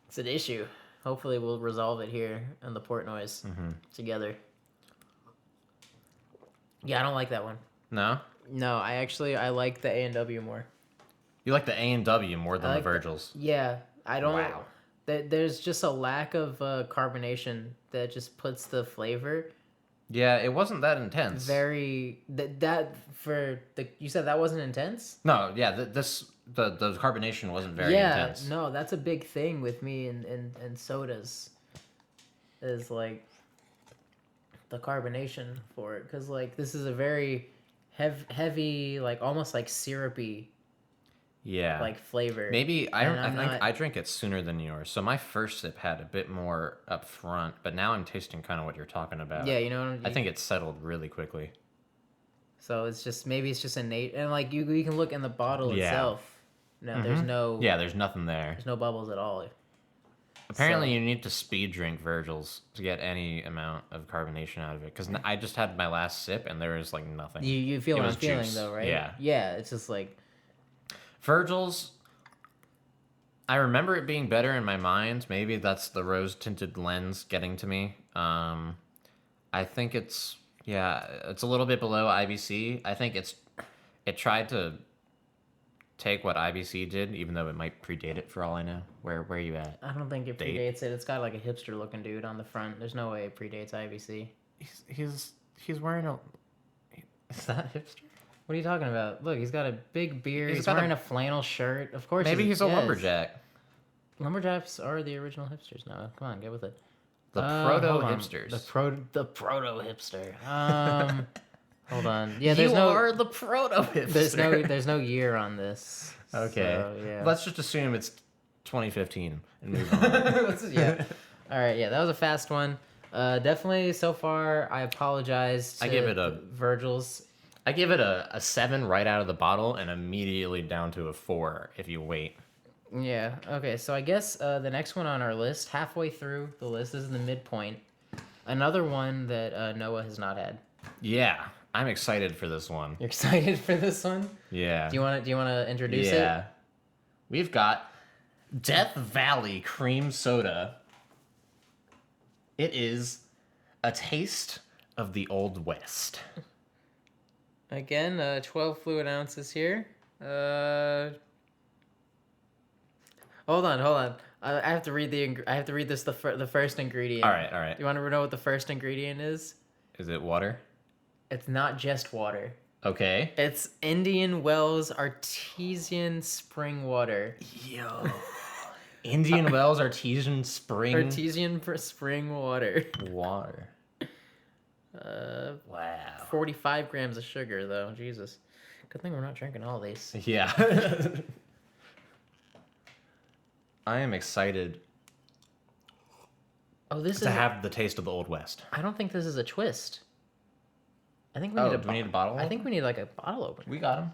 It's an issue. Hopefully we'll resolve it here in the PortNoise together. Yeah, I don't like that one. No? No, I like the A&W more. You like the A&W more than I the like Virgil's. Yeah, I don't... Wow. There's just a lack of carbonation that just puts the flavor... Yeah, it wasn't that intense. You said that wasn't intense? No, yeah, the carbonation wasn't very intense. No, that's a big thing with me in sodas. Is like the carbonation for it, because like this is a very heavy, like almost like syrupy. Yeah. Like flavor. Maybe I drink it sooner than yours. So my first sip had a bit more up front, but now I'm tasting kind of what you're talking about. Yeah, you know what I mean? I think it settled really quickly. So it's just innate, and like you can look in the bottle itself. No, there's no. Yeah, there's nothing there. There's no bubbles at all. Apparently, you need to speed drink Virgil's to get any amount of carbonation out of it. Because I just had my last sip and there was like nothing. You feel what I'm feeling juice. though, right? Yeah. Yeah, it's just like. Virgil's, I remember it being better in my mind. Maybe that's the rose-tinted lens getting to me. I think it's a little bit below IBC. I think it's it tried to take what IBC did, even though it might predate it for all I know. Where are you at? I don't think it Date? predates it. It's got like a hipster looking dude on the front. There's no way it predates IBC. He's wearing a. Is that hipster? What are you talking about? Look, he's got a big beard. He's got wearing a flannel shirt. Of course. Maybe he's a yes. lumberjack. Lumberjacks are the original hipsters now. Come on, get with it. The Hold on. hipsters. The proto hipster. Hold on. Yeah, You are the proto hipster. There's no year on this. Okay. So, yeah. Let's just assume it's 2015 and move on. Yeah. All right. Yeah, that was a fast one. Definitely so far. I apologize to I give it a Virgil's. I give it a 7 right out of the bottle and immediately down to a 4 if you wait. Yeah. Okay. So I guess the next one on our list, halfway through the list, this is the midpoint. Another one that Noah has not had. Yeah, I'm excited for this one. You're excited for this one? Yeah. Do you want to introduce it? Yeah. We've got Death Valley Cream Soda. It is a taste of the Old West. Again, 12 fluid ounces here. Hold on. I have to read the first ingredient. All right. Do you want to know what the first ingredient is? Is it water? It's not just water. Okay. It's Indian Wells Artesian Spring Water. Yo. Indian Wells Artesian Spring Artesian Spring Water. Water. Wow. 45 grams of sugar, though. Jesus. Good thing we're not drinking all these. Yeah. I am excited to have the taste of the Old West. I don't think this is a twist. I think we Oh, need a do we need a bottle I think we need like a bottle opener. We got them.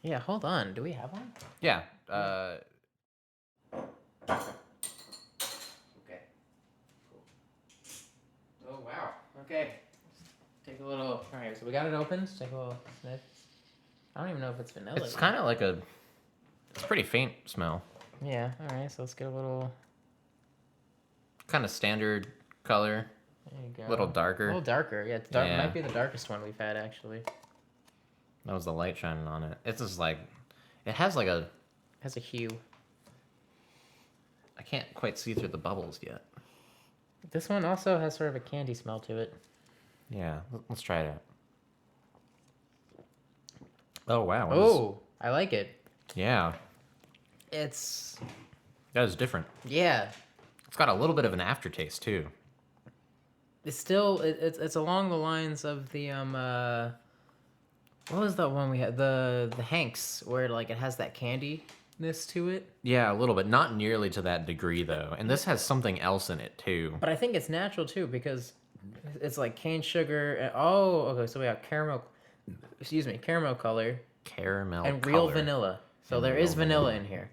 Yeah, hold on. Do we have one? Yeah. Okay. Cool. Oh wow. Okay. Take a little. All right, so we got it open. Let's take a little sniff. I don't even know if it's vanilla. It's kind of like it's a pretty faint smell. Yeah. All right. So let's get a little. Kind of standard color. There you go. A little darker. A little darker. Yeah, it's dark. Yeah. Might be the darkest one we've had actually. That was the light shining on it. It's just like, it has like a. Has a hue. I can't quite see through the bubbles yet. This one also has sort of a candy smell to it. Yeah, let's try it out. Oh wow. Oh, I like it. Yeah, It's that is different. yeah. It's got a little bit of an aftertaste too. It's still it's along the lines of the what was that one we had, the Hanks, where like it has that candiness to it. Yeah, a little bit. Not nearly to that degree though. And this has something else in it too. But I think it's natural too because it's like cane sugar. Oh, okay. So we have caramel color Caramel and real color. vanilla. So And there real is vanilla in here.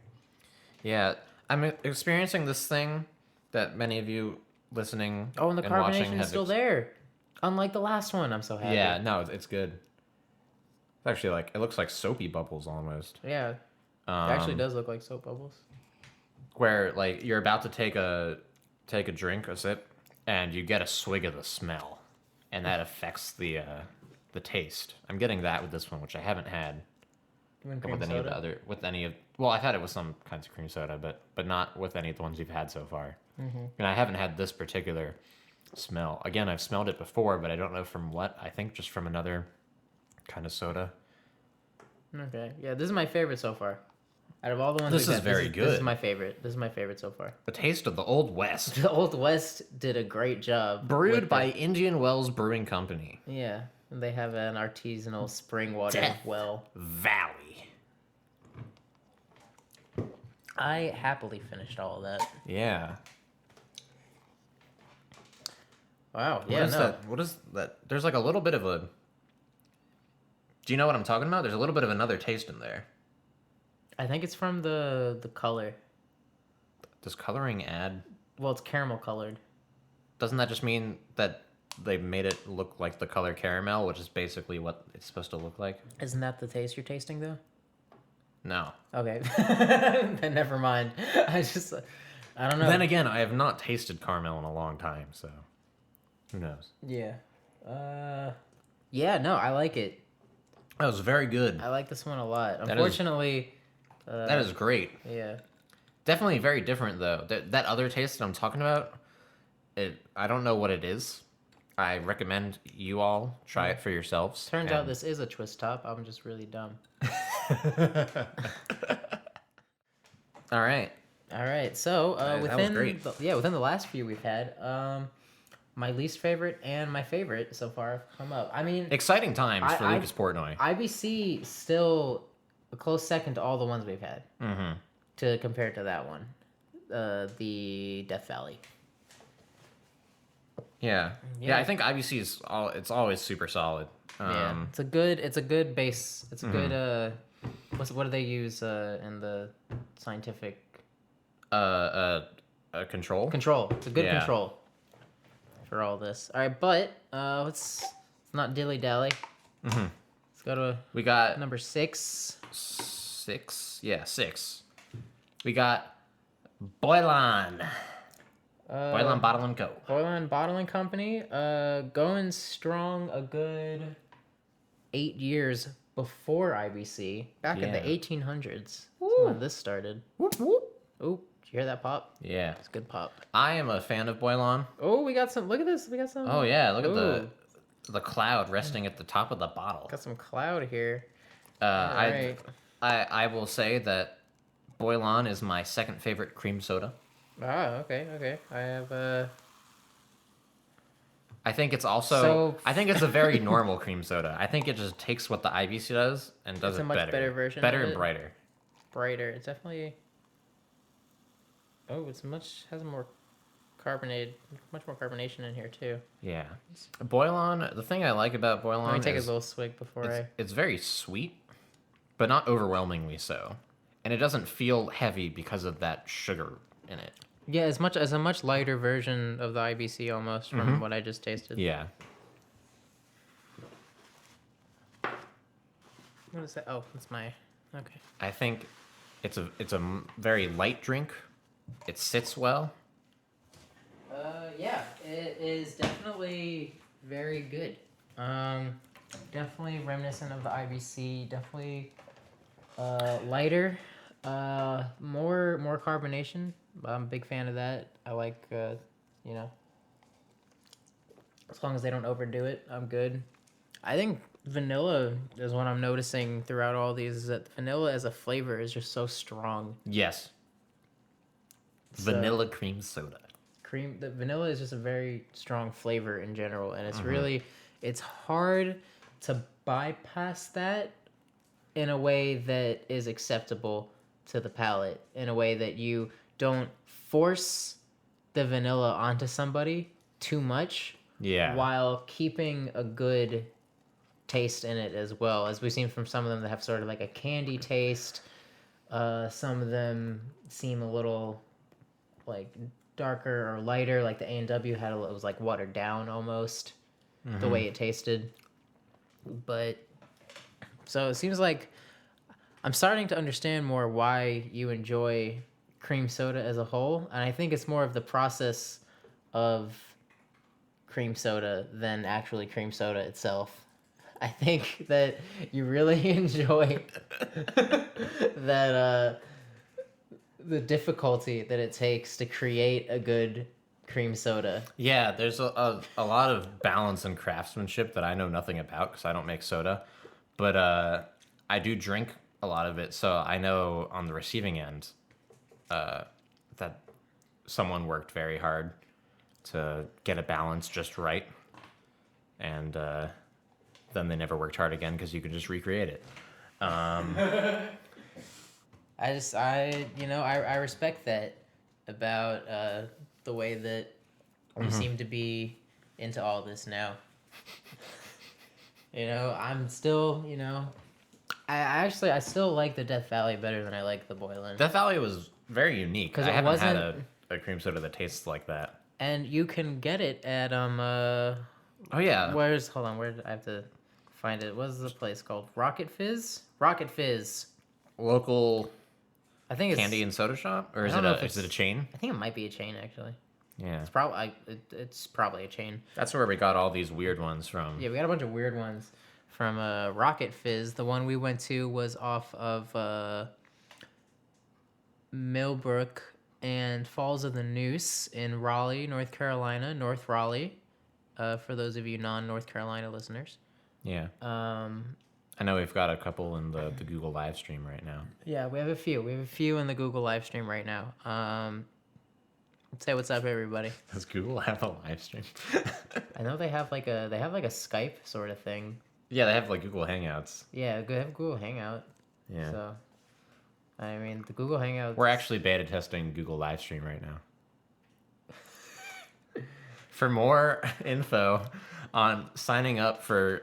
Yeah, I'm experiencing this thing that many of you listening Oh, and the watching carbonation is have still there, unlike the last one. I'm so happy. Yeah, no, it's good. It's actually like, it looks like soapy bubbles almost. Yeah. It actually does look like soap bubbles. Where like you're about to take a drink, a sip, and you get a swig of the smell, and that affects the taste. I'm getting that with this one, which I haven't had With well, I've had it with some kinds of cream soda, but not with any of the ones you've had so far. Mm-hmm. And I haven't had this particular smell. Again, I've smelled it before, but I don't know from what. I think just from another kind of soda. Okay. Yeah, this is my favorite so far. Out of all the ones This we've is had, very This is good. my favorite. This is my favorite so far. The taste of the Old West. The Old West did a great job. Brewed with by it. Indian Wells Brewing Company. Yeah, and they have an artisanal spring water Death well. Valley. I happily finished all of that. Yeah. Wow. What Yeah. is that? What is that? There's like a little bit of a. Do you know what I'm talking about? There's a little bit of another taste in there. I think it's from the color. Does coloring add? Well, it's caramel colored. Doesn't that just mean that they made it look like the color caramel, which is basically what it's supposed to look like? Isn't that the taste you're tasting though? No. Okay. Then never mind. I don't know. Then again, I have not tasted caramel in a long time, so who knows? Yeah. Yeah, no, I like it. That was very good. I like this one a lot. is- Unfortunately, That is great. yeah. Definitely very different though. That other taste that I'm talking about, I don't know what it is. I recommend you all try it for yourselves. Turns out this is a twist top. I'm just really dumb. All right. All right. So That was within great. within the last few we've had, my least favorite and my favorite so far have come up. I mean, Exciting times for I- Lucas Portnoy. IBC still a close second to all the ones we've had. Mm-hmm. To compare to that one, the Death Valley. Yeah. Yeah. Yeah, I think IBC it's always super solid. Yeah, it's a good base. It's a good what do they use in the scientific Control. control? It's a good Yeah. control for all this. All right, but let's not dilly dally. Mm-hmm. Let's go to We got number 6. 6. Yeah, 6. We got Boylan. Boylan Bottle and Co. Boylan Bottling Company, going strong a good 8 years before IBC, back in the Yeah. 1800s. That's when this started. Whoop, whoop. Ooh, did you hear that pop? Yeah. It's a good pop. I am a fan of Boylan. Oh, we got some. Look at this. We got some. Oh yeah, look at Ooh. the cloud resting at the top of the bottle. Got some cloud here. I Alright. I will say that Boylan is my second favorite cream soda. Ah, okay. I have I think it's also So- I think it's a very normal cream soda. I think it just takes what the IBC does and does It's a it much better. better version Better of and it. brighter. brighter. It's definitely. Oh, has more much more carbonation in here too. Yeah. Boylan, the thing I like about Let Boylan me take a is little swig before it's very sweet, but not overwhelmingly so. And it doesn't feel heavy because of that sugar in it. Yeah, as a much lighter version of the IBC almost from what I just tasted. Yeah. What is that? Oh, it's my. Okay. I think it's a very light drink. It sits well. Yeah, it is definitely very good. Definitely reminiscent of the IBC. Definitely lighter. More carbonation. I'm a big fan of that. I like as long as they don't overdo it, I'm good. I think vanilla is what I'm noticing throughout all these. Is that vanilla as a flavor is just so strong. Yes. So- Vanilla cream soda. The vanilla is just a very strong flavor in general, and it's really it's hard to bypass that in a way that is acceptable to the palate, in a way that you don't force the vanilla onto somebody too much Yeah. while keeping a good taste in it as well, as we've seen from some of them that have sort of like a candy taste. Some of them seem a little like darker or lighter, like the A&W it was like watered down almost the way it tasted. But so it seems like I'm starting to understand more why you enjoy cream soda as a whole, and I think it's more of the process of cream soda than actually cream soda itself. I think that you really enjoy that the difficulty that it takes to create a good cream soda. Yeah, there's a lot of balance and craftsmanship that I know nothing about because I don't make soda. But I do drink a lot of it, so I know on the receiving end that someone worked very hard to get a balance just right. And then they never worked hard again because you could just recreate it. I respect that about the way that you seem to be into all this now. I'm still, I still like the Death Valley better than I like the Boylan. Death Valley was very unique. 'Cause I it haven't had wasn't- a cream soda that tastes like that. And you can get it at Oh yeah. where did I have to find it? What is the place called? Rocket Fizz? Rocket Fizz. Local I think it's candy and soda shop, or is don't it know if is it a chain? I think it might be a chain actually. Yeah. It's probably a chain. That's where we got all these weird ones from. Yeah, we got a bunch of weird ones. from Rocket Fizz. The one we went to was off of Millbrook and Falls of the Noose in Raleigh, North Carolina, North Raleigh. For those of you non-North Carolina listeners. Yeah. Um, I know we've got a couple in the Google live stream right now. yeah, we have a few. We have a few in the Google live stream right now. Say what's up, everybody. Does Google have a live stream? I know they have like a Skype sort of thing. Yeah, they have like Google Hangouts. Yeah, they have Google Hangout. Yeah. So, I mean, the Google Hangout. We're actually beta testing Google live stream right now. For more info on signing up for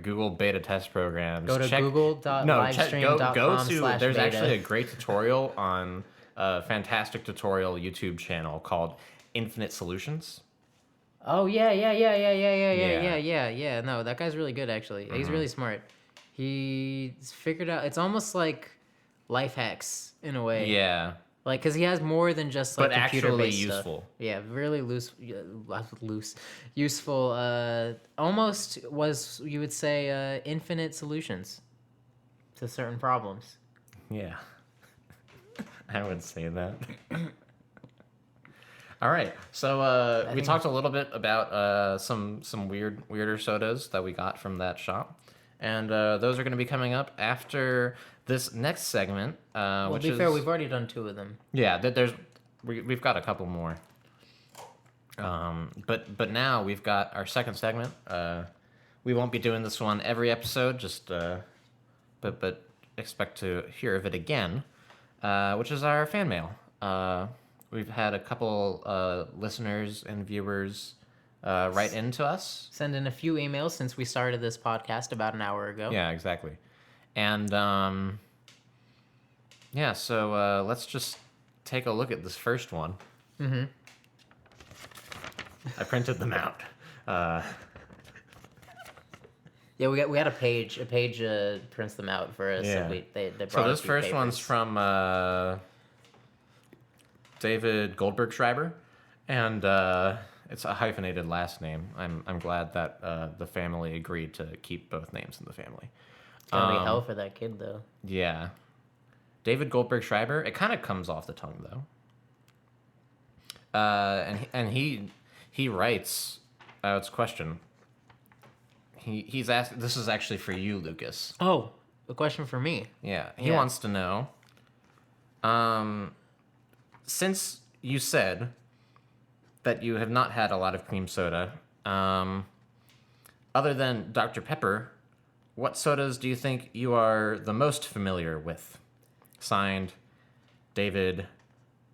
Google beta test programs, Go to google.livestream.com/beta. Go to. There's actually a great tutorial on a fantastic tutorial YouTube channel called Infinite Solutions. Oh yeah. No, that guy's really good actually. He's really smart. He's figured out. It's almost like life hacks in a way. Yeah. Like, because he has more than just like but actually computer-based useful. Stuff. Yeah, really useful. Almost was, you would say, infinite solutions to certain problems. Yeah, I would say that. All right, so we talked a little bit about some weirder sodas that we got from that shop, and those are going to be coming up after this next segment. Well, to be fair, we've already done 2 of them. Yeah, we've got a couple more. But now we've got our second segment. We won't be doing this one every episode, just but expect to hear of it again, which is our fan mail. We've had a couple listeners and viewers write into us. Send in a few emails since we started this podcast about an hour ago. Yeah, exactly. And yeah, so let's just take a look at this first one. Mm-hmm. I printed them out. Yeah, we had a page. A page prints them out for us. Yeah. They brought So us this first papers. one's from David Goldberg Schreiber, and it's a hyphenated last name. I'm glad that the family agreed to keep both names in the family. It's gonna be hell for that kid, though. Yeah. David Goldberg Schreiber. It kind of comes off the tongue, though. And he writes. It's a question. He's asked. This is actually for you, Lucas. Oh, a question for me. Yeah. He wants to know. Since you said that you have not had a lot of cream soda, other than Dr. Pepper, what sodas do you think you are the most familiar with? Signed, David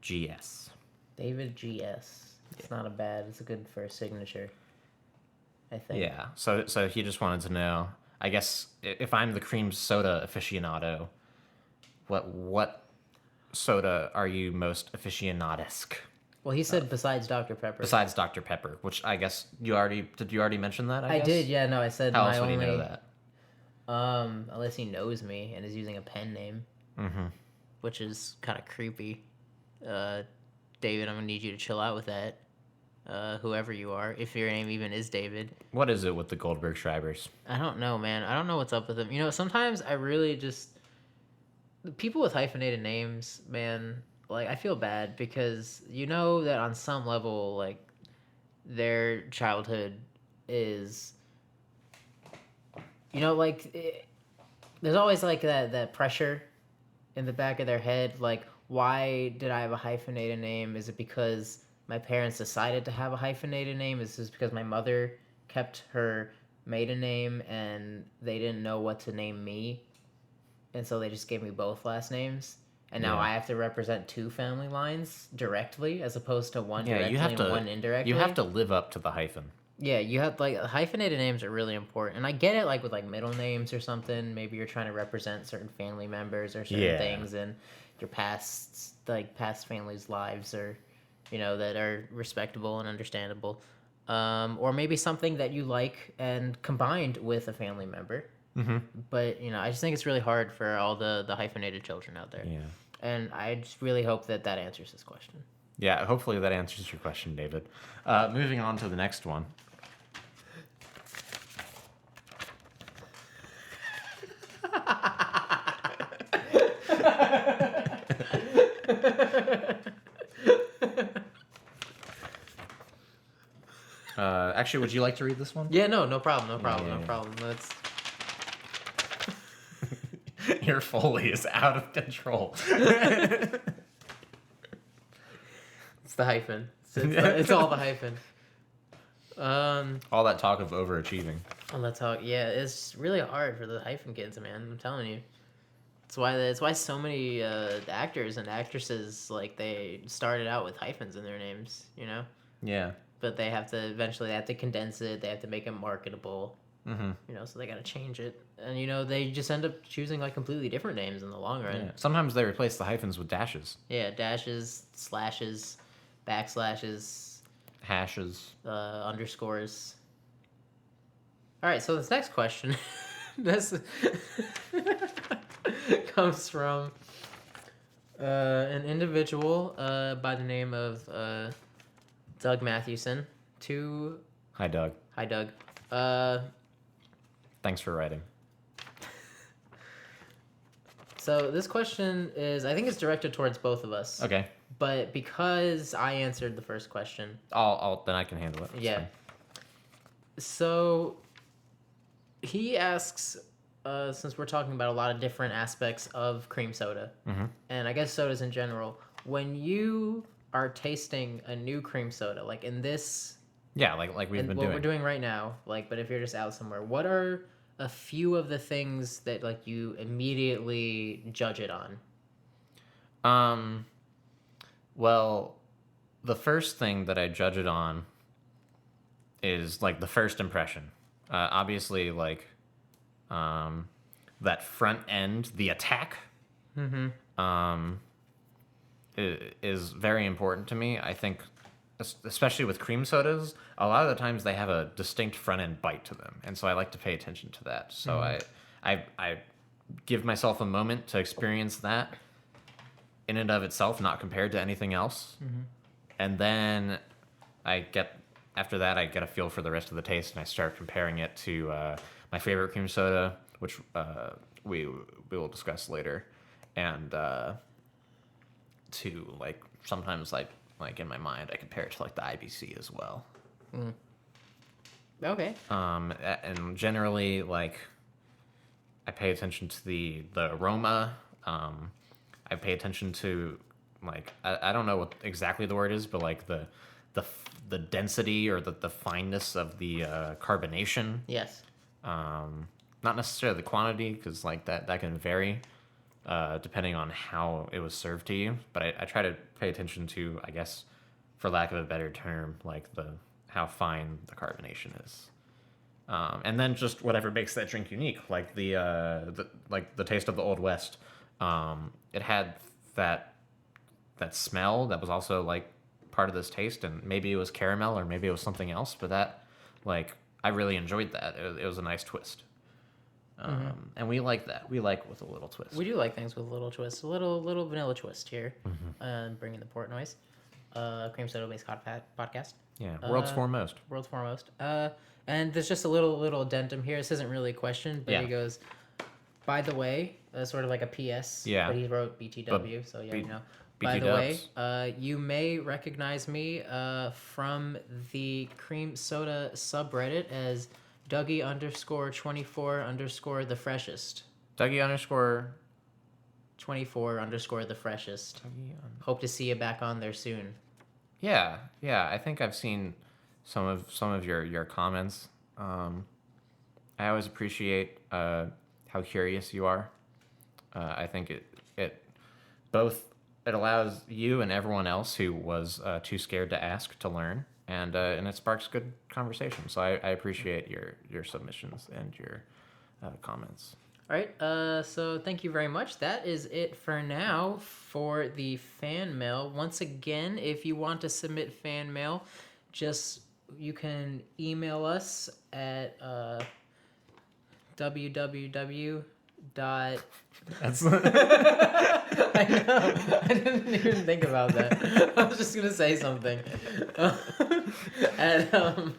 G.S. David G.S. It's not a bad. It's a good first signature, I think. Yeah. So he just wanted to know. I guess if I'm the cream soda aficionado, what soda are you most aficionadesque? Well, he said besides Dr. Pepper. Besides Dr. Pepper, which I guess did you already mention that? I guess? did. Yeah. No, I said How my else would only. he know that? Unless he knows me and is using a pen name, which is kind of creepy. David, I'm gonna need you to chill out with that. Whoever you are, if your name even is David. What is it with the Goldberg Schreibers? I don't know, man. I don't know what's up with them. You know, sometimes I really just people with hyphenated names, man. Like, I feel bad because you know that on some level, like, their childhood is, you know, like, there's always like that pressure in the back of their head, like, why did I have a hyphenated name? Is it because my parents decided to have a hyphenated name? Is this because my mother kept her maiden name and they didn't know what to name me? And so they just gave me both last names. And now I have to represent 2 family lines directly as opposed to one directly and one indirectly. You have to live up to the hyphen. Yeah, you have, like, hyphenated names are really important. And I get it, like, with, like, middle names or something. Maybe you're trying to represent certain family members or certain things in your past family's lives, or, you know, that are respectable and understandable. Or maybe something that you like and combined with a family member. Mm-hmm. But, you know, I just think it's really hard for all the hyphenated children out there. Yeah. And I just really hope that answers this question. Yeah, hopefully that answers your question, David. Moving on to the next one. Actually, would you like to read this one? Yeah, no problem, yeah. no problem. Let's. Your Foley is out of control. It's the hyphen. It's all the hyphen. All that talk of overachieving. All that talk. Yeah, it's really hard for the hyphen kids, man. I'm telling you. It's why so many actors and actresses, like, they started out with hyphens in their names, you know? Yeah. But they have to condense it. They have to make it marketable. Mm-hmm. You know, so they got to change it. And, you know, they just end up choosing, like, completely different names in the long run. Yeah. Sometimes they replace the hyphens with dashes. Yeah, dashes, slashes, backslashes. Hashes. Underscores. All right, so this next question this comes from an individual by the name of Doug Mathewson. Hi, Doug. Hi, Doug. Thanks for writing. So this question is, I think it's directed towards both of us. Okay. But because I answered the first question. Then I can handle it. Yeah. Fine. So he asks, since we're talking about a lot of different aspects of cream soda, and I guess sodas in general, when you are tasting a new cream soda, like in this, Yeah, like we've been what doing. we're doing right now, like, but if you're just out somewhere, what are a few of the things that, like, you immediately judge it on? Well, the first thing that I judge it on is, like, the first impression. Obviously, like, that front end, the attack, is very important to me. I think, especially with cream sodas, a lot of the times they have a distinct front end bite to them, and so I like to pay attention to that. So I give myself a moment to experience that in and of itself, not compared to anything else, and then after that I get a feel for the rest of the taste, and I start comparing it to my favorite cream soda, which we will discuss later, and to, like, sometimes like in my mind I compare it to, like, the IBC as well. Okay. And generally, like, I pay attention to the aroma. I pay attention to, like, I don't know what exactly the word is, but, like, the density or the fineness of the carbonation. Yes. Not necessarily the quantity, because, like, that can vary depending on how it was served to you. But I try to pay attention to, I guess, for lack of a better term, like, how fine the carbonation is. And then just whatever makes that drink unique, like the taste of the Old West. It had that smell that was also, like, part of this taste, and maybe it was caramel or maybe it was something else, but that, like, I really enjoyed that. It was a nice twist. And we like that. We like with a little twist. We do like things with a little twist, a little vanilla twist here. Bringing the PortNoise, cream soda based podcast. Yeah, world's foremost. World's foremost. And there's just a little addendum here. This isn't really a question, but Yeah. he goes, by the way, sort of like a PS. Yeah. But he wrote BTW, so yeah, you know. By BT the way, dubs. you may recognize me from the cream soda subreddit as Dougie _24_ the freshest. Dougie _ 24_ the freshest. Hope to see you back on there soon. Yeah. I think I've seen some of your comments. I always appreciate how curious you are. I think it allows you and everyone else who was too scared to ask to learn, and it sparks good conversation. So I appreciate your submissions and your comments. All right, so thank you very much. That is it for now for the fan mail. Once again, if you want to submit fan mail, you can email us at www. That's I know. I didn't even think about that. I was just gonna say something. And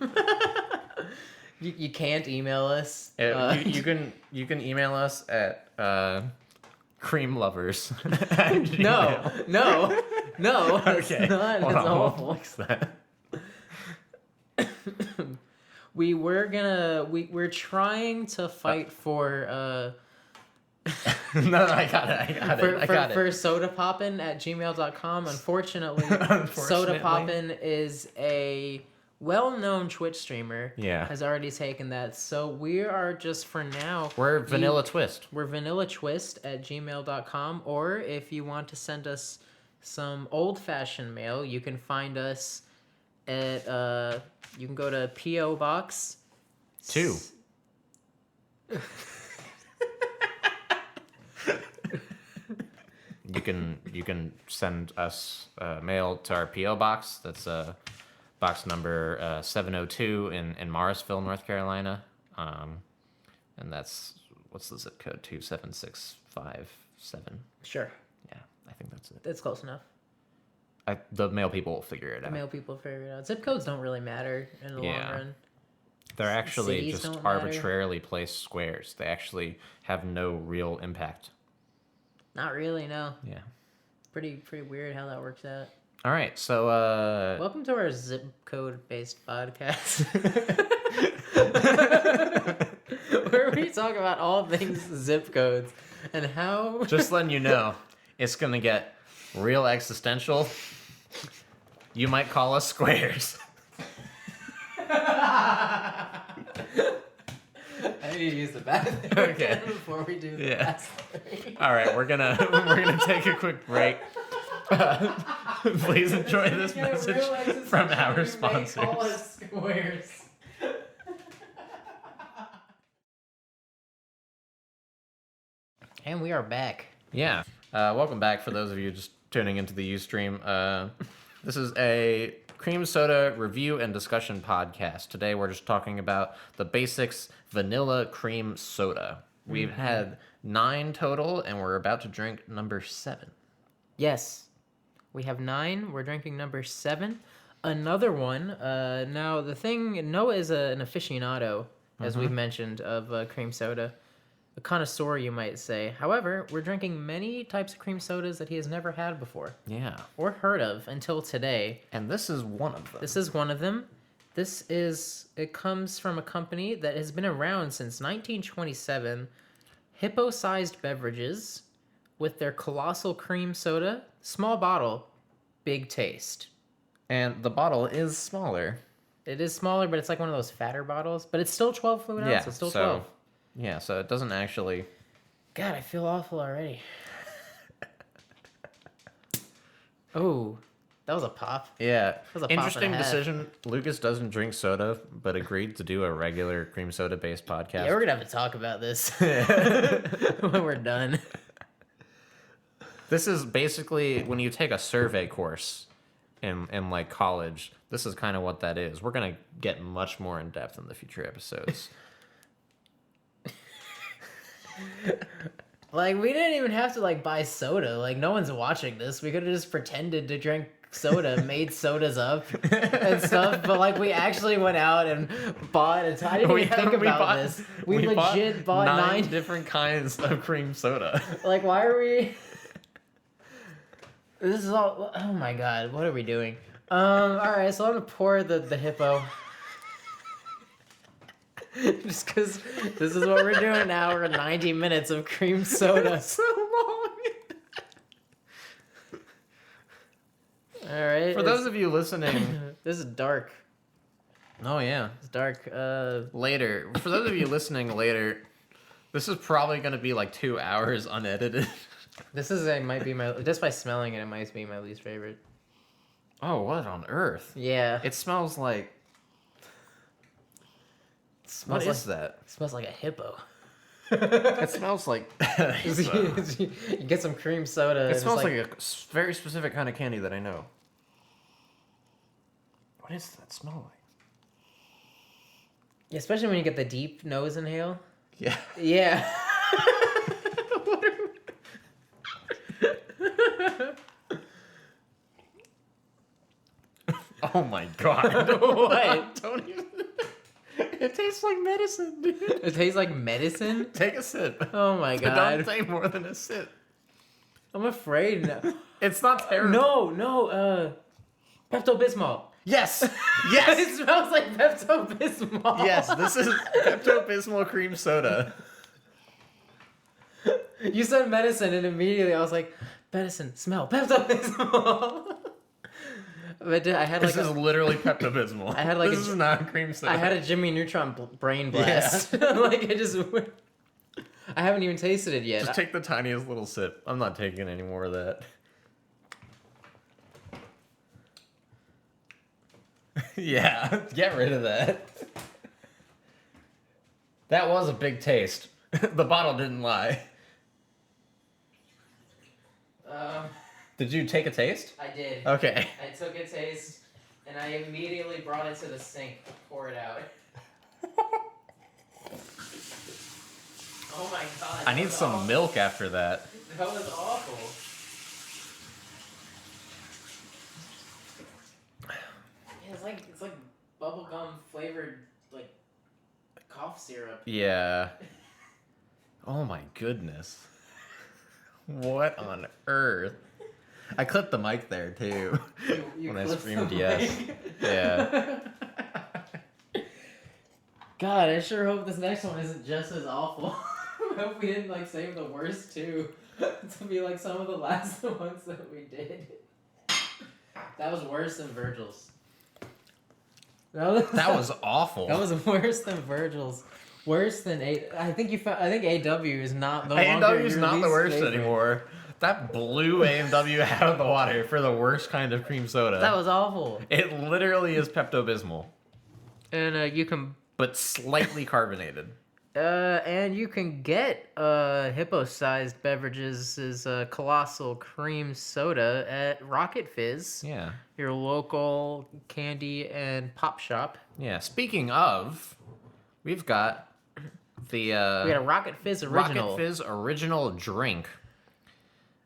you can't email us. you can email us at cream lovers. No. Okay. It's not. Hold It's on, we'll awful. fix that. We're trying to fight for No, I got it. for sodapoppin@gmail.com. Unfortunately, Sodapoppin is a well-known Twitch streamer. Yeah. Has already taken that. So we are just for now. We're Vanilla Twist. We're vanillatwist@gmail.com, or if you want to send us some old-fashioned mail, you can find us at you can go to P.O. Box 2. You can send us mail to our P.O. box. That's box number 702 in Morrisville, North Carolina. And that's, what's the zip code? 27657. Sure. Yeah, I think that's it. That's close enough. The mail people will figure it The out. mail people figure it out. Zip codes don't really matter in the long run. They're actually Cities just don't matter. arbitrarily placed squares. They actually have no real impact. Not really, no. Yeah. Pretty weird how that works out. All right, so Welcome to our zip code based podcast. Where we talk about all things zip codes and how just letting you know, it's gonna get real existential. You might call us squares. I need to use the bathroom Okay. before we do the Yeah. last thing. All right, we're gonna take a quick break. Please enjoy this message from our sponsors. Call us squares. And we are back. Yeah. Welcome back for those of you just tuning into the Ustream. This is a cream soda review and discussion podcast. Today we're just talking about the basics vanilla cream soda. We've had 9 total, and we're about to drink number 7. Yes. We have 9. We're drinking number 7. Another one. Now, the thing, Noah is an aficionado, as we've mentioned, of cream soda. A connoisseur, you might say. However, we're drinking many types of cream sodas that he has never had before. Yeah. Or heard of until today. And this is one of them. This is one of them. It comes from a company that has been around since 1927. Hippo-sized beverages with their colossal cream soda. Small bottle, big taste. And the bottle is smaller. It is smaller, but it's like one of those fatter bottles. But it's still 12 fluid ounce. It's still 12. Yeah, so it doesn't actually... God, I feel awful already. Oh, that was a pop. Yeah. was a pop and a Interesting half. decision. Lucas doesn't drink soda, but agreed to do a regular cream soda-based podcast. Yeah, we're going to have to talk about this when we're done. This is basically when you take a survey course in like college. This is kind of what that is. We're gonna get much more in depth in the future episodes. Like, we didn't even have to, like, buy soda. Like, no one's watching this. We could have just pretended to drink soda, made sodas up and stuff. But, like, we actually went out and bought a ton. I didn't even think about this. We legit bought 9 different kinds of cream soda. Like, why are we... This is all... Oh, my God. What are we doing? All right, so I'm going to pour the hippo. Just because this is what we're doing now. We're 90 minutes of cream soda. So long. All right. For those of you listening... This is dark. Oh, yeah. It's dark. Later. For those of you listening later, this is probably going to be like 2 hours unedited. This might be my... Just by smelling it, it might be my least favorite. Oh, what on earth? Yeah. It smells like... What is that? It smells like a hippo. It smells like... You get some cream soda. It smells like a very specific kind of candy that I know. What does that smell like? Yeah, especially when you get the deep nose inhale. Yeah. Yeah. Oh my god. What? Don't even... It tastes like medicine, dude. It tastes like medicine? Take a sip. Oh my But god. don't take more than a sip. I'm afraid now. It's not terrible. No, Pepto-Bismol. Yes. It Yes. smells like Pepto-Bismol. Yes, this is Pepto-Bismol cream soda. You said medicine, and immediately I was like, medicine, smell, Pepto-Bismol. But dude, I had This like is literally Pepto-Bismol. I had like this is not cream soda. I had a Jimmy Neutron brain blast. Like I haven't even tasted it yet. Just take the tiniest little sip. I'm not taking any more of that. Yeah, get rid of that. That was a big taste. The bottle didn't lie. Did you take a taste? I did. Okay. I took a taste, and I immediately brought it to the sink to pour it out. Oh my god. I need some milk after that. That was awful. Yeah, it's like bubblegum flavored like cough syrup. Yeah. Oh my goodness. What on earth? I clipped the mic there too. You when I clipped screamed the yes. mic? Yeah. God, I sure hope this next one isn't just as awful. I hope we didn't like save the worst too to be like some of the last ones that we did. That was worse than Virgil's. That was awful. That was worse than Virgil's. Worse than I think AW is not the A&W is not the worst anymore. That blew A&W out of the water for the worst kind of cream soda. That was awful. It literally is Pepto-Bismol, And you can but slightly carbonated. and you can get hippo-sized beverages as colossal cream soda at Rocket Fizz, Yeah. your local candy and pop shop. Yeah. Speaking of, we've got the We got a Rocket Fizz original. Rocket Fizz original drink.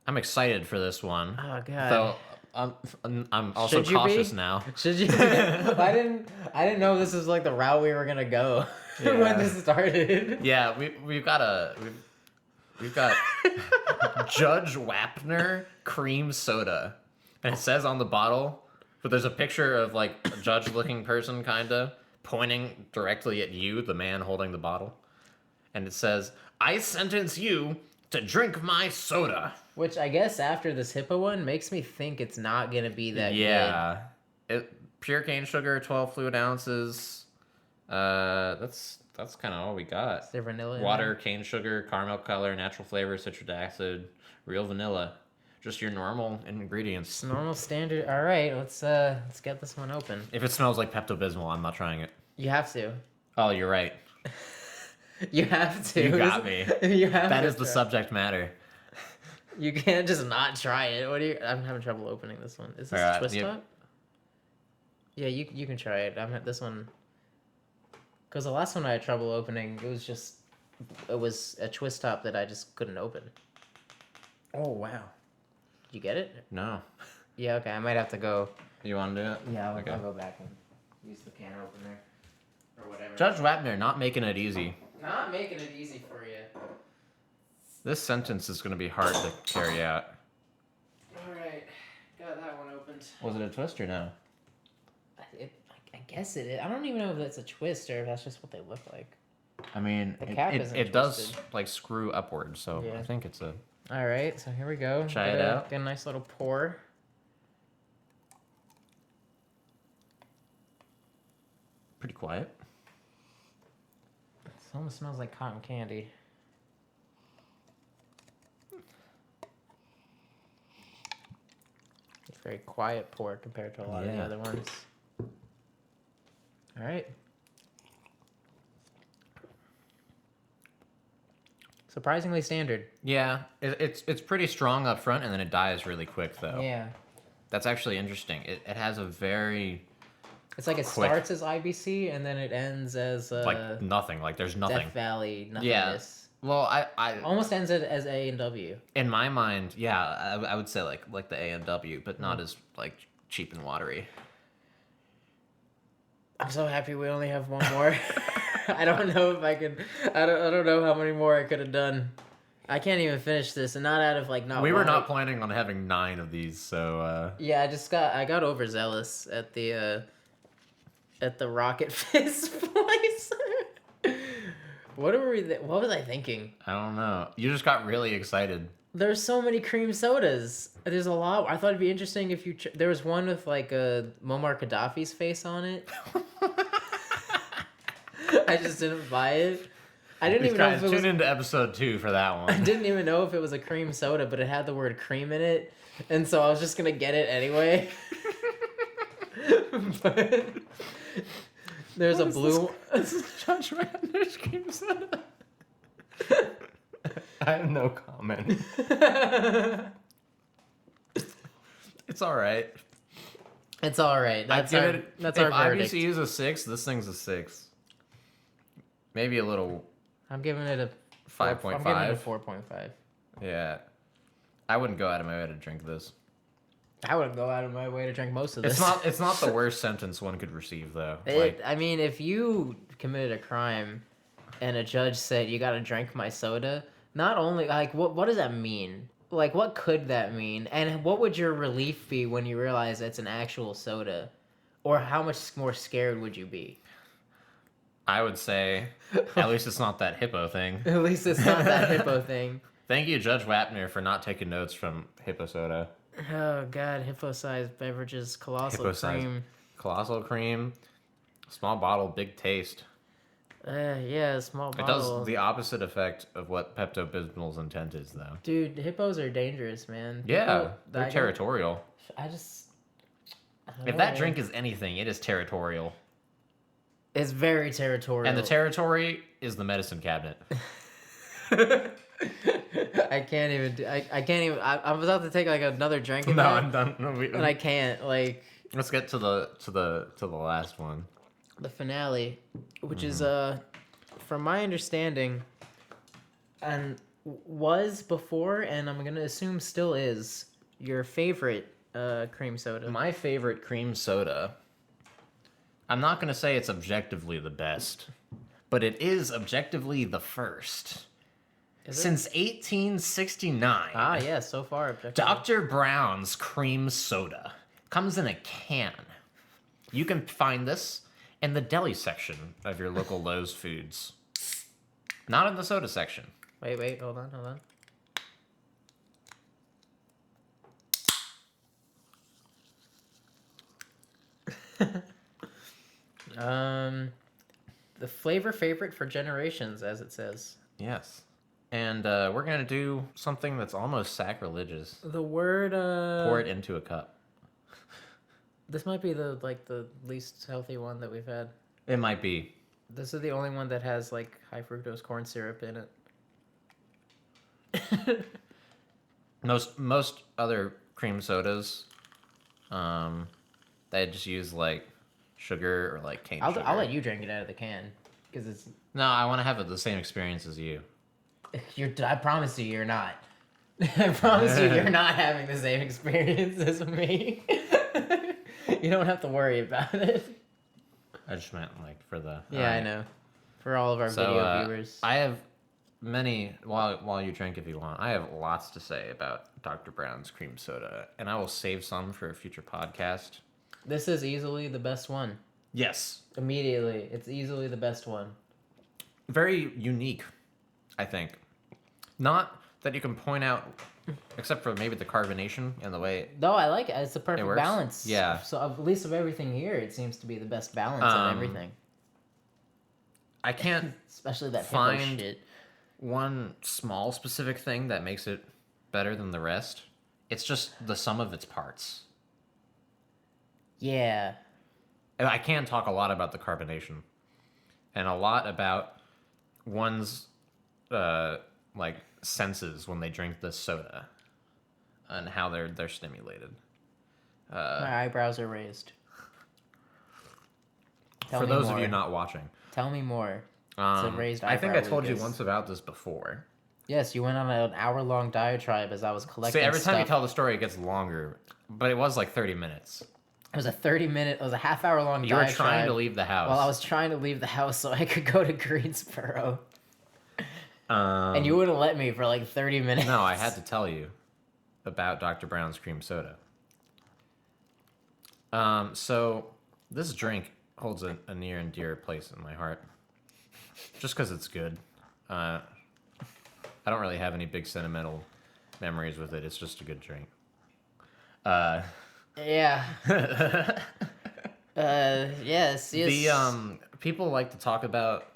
I'm excited for this one. Oh god. Though I'm also Should you cautious be? now. Should you? I didn't know this was like the route we were gonna go Yeah. when this started. Yeah, we've got Judge Wapner cream soda, and it says on the bottle, but there's a picture of like a judge-looking person kinda pointing directly at you, the man holding the bottle, and it says, "I sentence you to drink my soda." Which I guess after this hippo one makes me think it's not gonna be that Yeah, pure cane sugar, 12 fluid ounces. That's kind of all we got. Is there vanilla in Water, cane sugar, caramel color, natural flavor, citric acid, real vanilla. Just your normal ingredients. It's normal standard. All right, let's get this one open. If it smells like Pepto-Bismol, I'm not trying it. You have to. Oh, you're right. You have to. You got me. You have That to is the try. subject matter. You can't just not try it. What do you? I'm having trouble opening this one. Is this a twist top? Yeah, you can try it. This one. Because the last one I had trouble opening, it was a twist top that I just couldn't open. Oh, wow. Did you get it? No. Yeah, okay. I might have to go. You want to do it? Yeah, Okay. I'll go back and use the can opener or whatever. Judge Wapner, not making it easy. Not making it easy for you. This sentence is going to be hard to carry out. All right, got that one opened. Was it a twist or no? I guess it is. I don't even know if that's a twist or if that's just what they look like. I mean, The cap isn't it does twisted. like screw upwards, so Yeah. I think it's a... All right, so here we go. Try it out. Get a nice little pour. Pretty quiet. It almost smells like cotton candy. It's very quiet pour compared to a lot of the Yeah. other ones. All right. Surprisingly standard. Yeah, it's pretty strong up front, and then it dies really quick, though. Yeah. That's actually interesting. It has a very... It's like it Quick. starts as IBC and then it ends as like nothing. Like there's nothing. Death Valley Yeah. nothingness. Well, I Almost ends it as A and W. in my mind, yeah, I would say like the A and W, but not as like cheap and watery. I'm so happy we only have one more. I don't know if I could. I don't know how many more I could have done. I can't even finish this, and not out of like not. We were wanting- not planning on having 9 of these, so Yeah, I got overzealous at the Rocket Fist place. What was I thinking? I don't know. You just got really excited. There's so many cream sodas. There's a lot. I thought it'd be interesting if you. There was one with like a Muammar Gaddafi's face on it. I just didn't buy it. I didn't even know if it was. Tune into episode 2 for that one. I didn't even know if it was a cream soda, but it had the word cream in it, and so I was just gonna get it anyway. But there's a blue. This is Judge Ratner's cream soda. I have no comment. It's all right. It's all right. That's our if verdict. IBC is a 6, this thing's a 6. Maybe a little. I'm giving it a 5.5. I'm giving it a 4.5. Yeah. I wouldn't go out of my way to drink this. I wouldn't go out of my way to drink most of this. It's not the worst sentence one could receive though. I mean, if you committed a crime and a judge said you gotta drink my soda, not only like what does that mean? Like what could that mean? And what would your relief be when you realize it's an actual soda? Or how much more scared would you be? I would say at least it's not that hippo thing. At least it's not that hippo thing. Thank you, Judge Wapner, for not taking notes from Hippo Soda. Oh god, hippo-sized beverages, colossal Hippo-sized. cream. Colossal cream, small bottle, big taste. Yeah, small It bottle. does the opposite effect of what Pepto-Bismol's intent is, though. Dude, hippos are dangerous, man. Yeah, they're territorial. I don't If know, that man. drink is anything, it is territorial. It's very territorial. And the territory is the medicine cabinet. I can't even. I can't even. I was about to take like another drink. Of No, that, I'm done. No, and I can't. Like let's get to the last one. the finale, which is Mm-hmm. from my understanding, and was before, and I'm gonna assume still is your favorite cream soda. My favorite cream soda. I'm not gonna say it's objectively the best, but it is objectively the first. Is it? Since 1869. Ah, yeah. So far, objectively. Dr. Brown's cream soda comes in a can. You can find this in the deli section of your local Lowe's Foods. Not in the soda section. Wait. Hold on. The flavor favorite for generations, as it says. Yes. And we're going to do something that's almost sacrilegious. The word Pour it into a cup. This might be the least healthy one that we've had. It might be. This is the only one that has like high fructose corn syrup in it. Most other cream sodas, they just use like sugar or like cane sugar. I'll let you drink it out of the can because it's. No, I want to have the same experience as you. I promise you, you're not. I promise you, you're not having the same experience as me. You don't have to worry about it. I just meant like for the. Yeah, I know. For all of our video viewers. I have many. While you drink, if you want, I have lots to say about Dr. Brown's cream soda, and I will save some for a future podcast. This is easily the best one. Yes. Immediately, it's easily the best one. Very unique, I think. Not that you can point out, except for maybe the carbonation and the way. No, I like it. It's the perfect works? balance. Yeah. So at least of everything here, it seems to be the best balance of everything. I can't Especially that hippo find shit. one small specific thing that makes it better than the rest. It's just the sum of its parts. Yeah. And I can talk a lot about the carbonation, and a lot about one's like senses when they drink this soda, and how they're stimulated. My eyebrows are raised. Tell For me those more. of you not watching, Tell me more. It's a raised I think I eyebrow, told you Lucas. once about this before. Yes, you went on an hour-long diatribe as I was collecting See, every time you stuff. tell the story, it gets longer, but it was like 30 minutes. It was a 30-minute, it was a half-hour-long You were diatribe. trying to leave the house. Well, I was trying to leave the house so I could go to Greensboro. And you wouldn't let me for like 30 minutes. No, I had to tell you about Dr. Brown's cream soda. So this drink holds a near and dear place in my heart, just because it's good. I don't really have any big sentimental memories with it. It's just a good drink. Yeah. Yes. The people like to talk about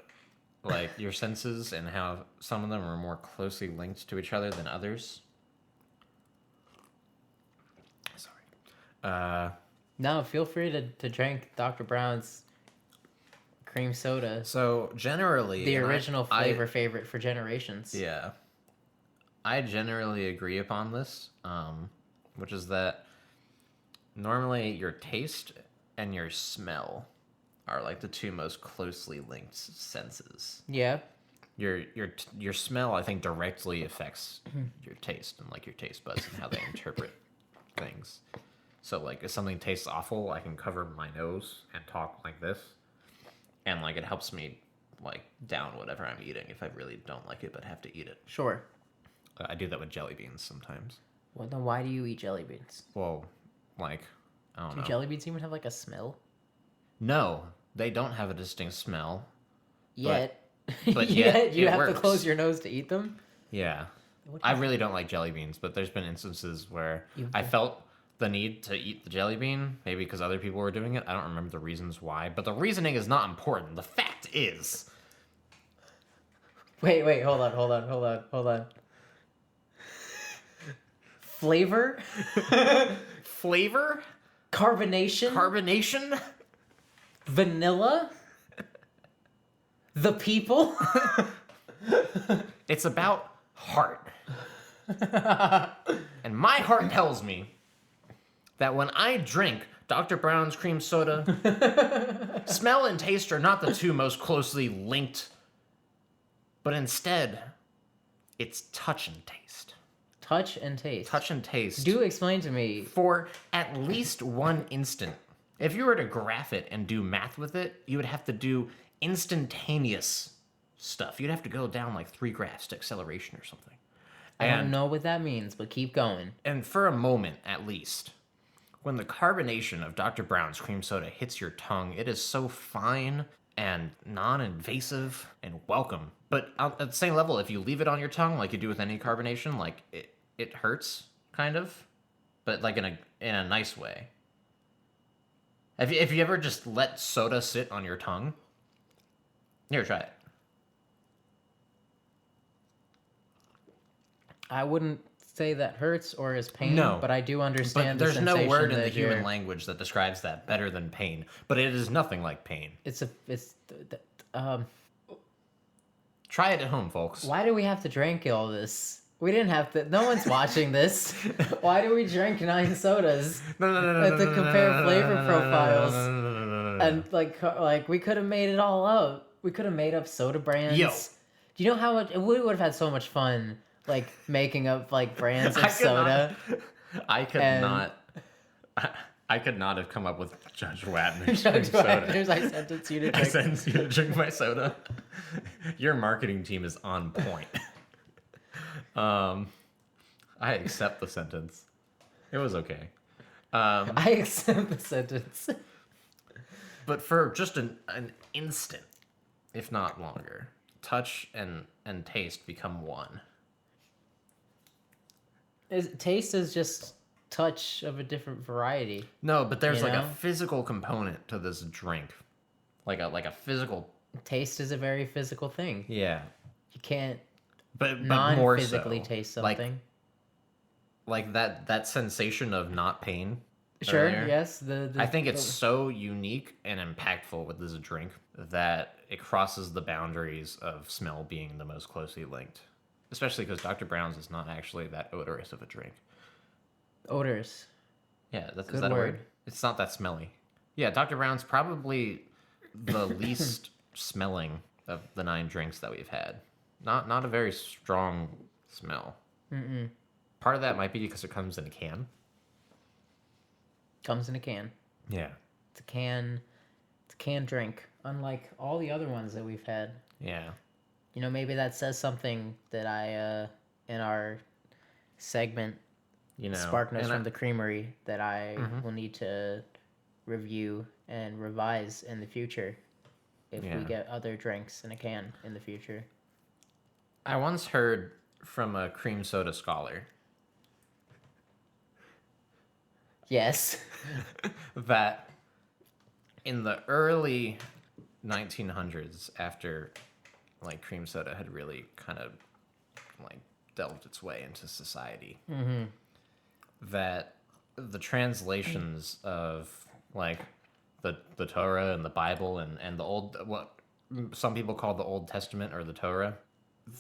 like your senses and how some of them are more closely linked to each other than others. Sorry. No, feel free to drink Dr. Brown's cream soda. So generally, The original flavor favorite for generations. Yeah. I generally agree upon this, which is that normally your taste and your smell are like the two most closely linked senses. Yeah. Your smell, I think, directly affects your taste and like your taste buds and how they interpret things. So like if something tastes awful, I can cover my nose and talk like this, and like it helps me like down whatever I'm eating if I really don't like it but have to eat it. Sure. I do that with jelly beans sometimes. Well, then why do you eat jelly beans? Well, like I don't know. Do jelly beans even have like a smell? No, they don't have a distinct smell. Yet. But yet you it have works. to close your nose to eat them? Yeah. What I really don't like jelly beans, but there's been instances where I felt the need to eat the jelly bean, maybe because other people were doing it. I don't remember the reasons why, but the reasoning is not important. The fact is... Wait, hold on. Flavor? Flavor? Carbonation? Carbonation? Vanilla? The people? It's about heart. And my heart tells me that when I drink Dr. Brown's cream soda, smell and taste are not the two most closely linked, but instead, it's touch and taste. Touch and taste. Touch and taste. Do explain to me. For at least one instant. If you were to graph it and do math with it, you would have to do instantaneous stuff. You'd have to go down like 3 graphs to acceleration or something. I don't know what that means, but keep going. And for a moment, at least, when the carbonation of Dr. Brown's cream soda hits your tongue, it is so fine and non-invasive and welcome. But at the same level, if you leave it on your tongue, like you do with any carbonation, like it hurts, kind of, but like in a nice way. Have you ever just let soda sit on your tongue? Here, try it. I wouldn't say that hurts or is pain, No, but but I do understand there's the no sensation word in the that human you're- language that describes that better than pain. But it is nothing like pain. Try it at home, folks. Why do we have to drink all this? We didn't have to. No one's watching this. Why do we drink 9 sodas? No, To compare flavor profiles. No. And like we could have made it all up. We could have made up soda brands. Yo. Do you know how much we would have had so much fun like making up like brands of soda? I could And- not. I could not have come up with Judge Wagner's Judge soda. Wagner's, I sentenced you to I drink. sentenced you to drink my soda. Your marketing team is on point. I accept the sentence. It was okay. I accept the sentence. But for just an instant, if not longer, touch and taste become one. Taste is just touch of a different variety. No, but there's You like know? a physical component to this drink. Like a physical... Taste is a very physical thing. Yeah. You can't But more so. non-physically taste something. Like that sensation of not pain. Sure, earlier. yes. I think it's so unique and impactful with this drink that it crosses the boundaries of smell being the most closely linked. Especially because Dr. Brown's is not actually that odorous of a drink. odors. Yeah, is Good that a word. word? It's not that smelly. Yeah, Dr. Brown's probably the least smelling of the 9 drinks that we've had. Not a very strong smell. Mm-mm. Part of that might be because it comes in a can. Comes in a can. Yeah. It's a can drink, unlike all the other ones that we've had. Yeah. maybe that says something that I in our segment Spark Notes from the Creamery that I will need to review and revise in the future if we get other drinks in a can in the future. I once heard from a cream soda scholar Yes. that in the early 1900s, after like cream soda had really kind of like delved its way into society, that the translations of like the Torah and the Bible and the old, what some people call the Old Testament or the Torah,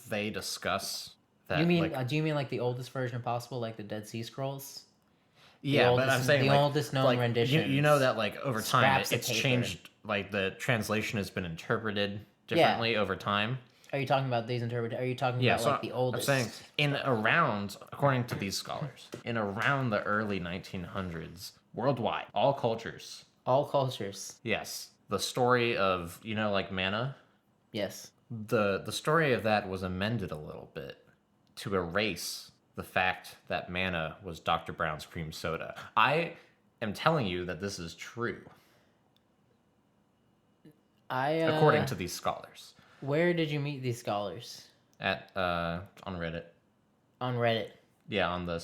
they discuss that. You mean do you mean like the oldest version possible, like the Dead Sea Scrolls? Yeah, but I'm saying the oldest known rendition. You know that like over time it's changed. Like the translation has been interpreted differently over time. Are you talking about these interpretations? Are you talking about like the oldest? I'm saying according to these scholars, in around the early 1900s, worldwide, all cultures. All cultures. Yes, the story of like manna. Yes. The story of that was amended a little bit to erase the fact that manna was Dr. Brown's cream soda. I am telling you that this is true. According to these scholars. Where did you meet these scholars? At on Reddit. On Reddit. Yeah, on the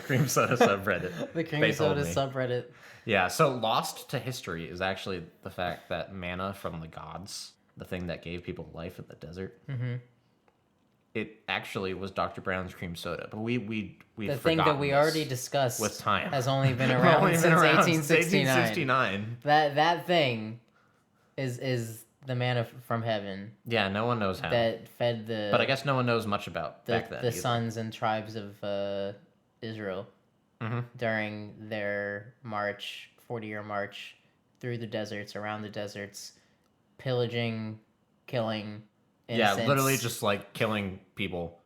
cream soda subreddit. The cream soda subreddit. Yeah, so lost to history is actually the fact that manna from the gods, the thing that gave people life in the desert. Mm-hmm. It actually was Dr. Brown's cream soda, but we the thing that we already discussed with time has only been around since 1869. That thing is the manna from heaven. Yeah, no one knows how. That fed the. But I guess no one knows much about back then. The sons and tribes of Israel during their 40-year march through the deserts, around the deserts, pillaging, killing. Innocents, yeah, literally just like killing people.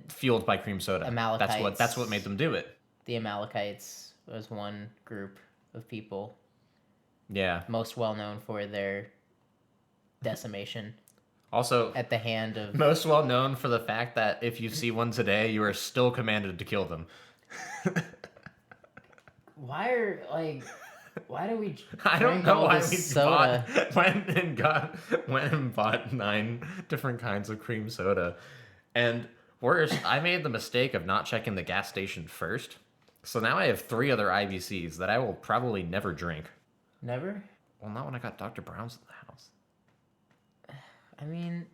Fueled by cream soda. Amalekites. That's what made them do it. The Amalekites was one group of people. Yeah. Most well known for their decimation. Also, at the hand of. Most well known for the fact that if you see one today, you are still commanded to kill them. Why do we? I don't know why we soda? went and bought 9 different kinds of cream soda, and worse, I made the mistake of not checking the gas station first. So now I have 3 other IBCs that I will probably never drink. Never? Well, not when I got Dr. Brown's in the house. I mean,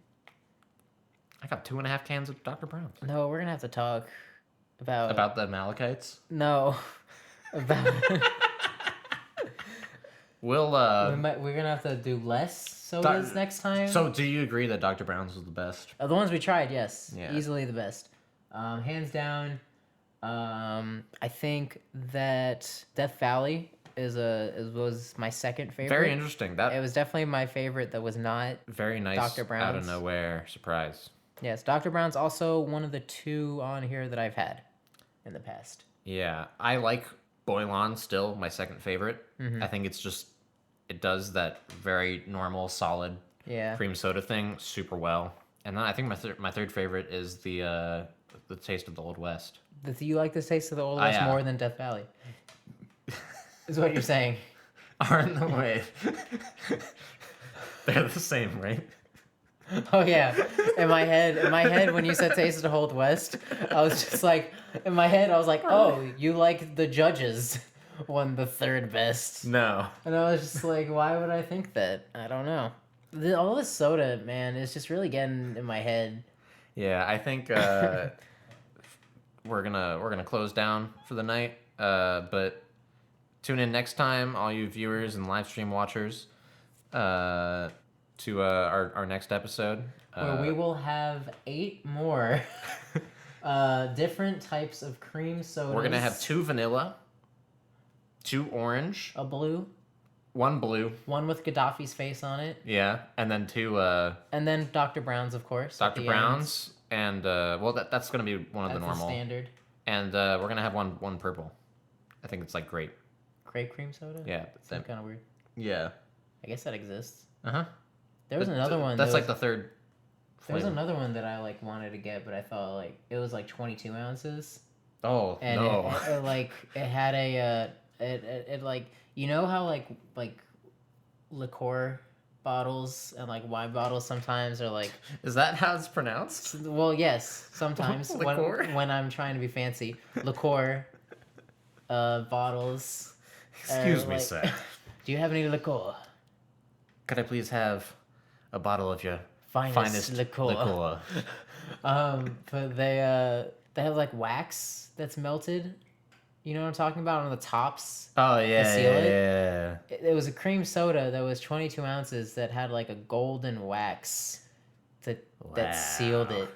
I got 2.5 cans of Dr. Brown's. No, we're gonna have to talk about the Amalekites. No, about. We're gonna have to do less sodas next time. So, do you agree that Dr. Brown's was the best? The ones we tried, yes, yeah. Easily the best, hands down. I think that Death Valley was my second favorite. Very interesting. It was definitely my favorite. That was not very nice. Dr. Brown's out of nowhere surprise. Yes, Dr. Brown's also one of the 2 on here that I've had in the past. Yeah, I like Boilan still, my second favorite. Mm-hmm. I think it does that very normal, solid cream soda thing super well. And then I think my third favorite is the taste of the Old West. You like the taste of the Old West more than Death Valley? Is what you're saying. Aren't the way. They're the same, right? Oh yeah. In my head, when you said taste of the Old West, I was just like, in my head, I was like, oh, you like the Judges won the 3rd best. No. And I was just like, why would I think that? I don't know. All this soda, man, is just really getting in my head. Yeah, I think we're gonna close down for the night. But tune in next time, all you viewers and live stream watchers, to our next episode. Where we will have 8 more different types of cream sodas. We're gonna have 2 vanilla, 2 orange, a blue, 1 blue, 1 with Gaddafi's face on it. Yeah, and then 2. And then Dr. Brown's, of course. Dr. Brown's, and that's gonna be one of the normal. Standard. And we're gonna have one purple. I think it's like grape. Grape cream soda. Yeah, that's kind of weird. Yeah. I guess that exists. Uh huh. There was another one. That's like the third There was flavor. another one that I like wanted to get, but I thought like it was like 22 ounces, Oh and no. it like it had a it like you know how like liqueur bottles and like wine bottles sometimes are like Is that how it's pronounced? well yes sometimes Liqueur? when I'm trying to be fancy liqueur bottles. Excuse me, Like, sir. do you have any liqueur? Could I please have a bottle of your Finest liqueur. But they have like wax that's melted. You know what I'm talking about on the tops. Oh To yeah, seal it? yeah. It was a cream soda that was 22 ounces that had like a golden wax that sealed Wow. it,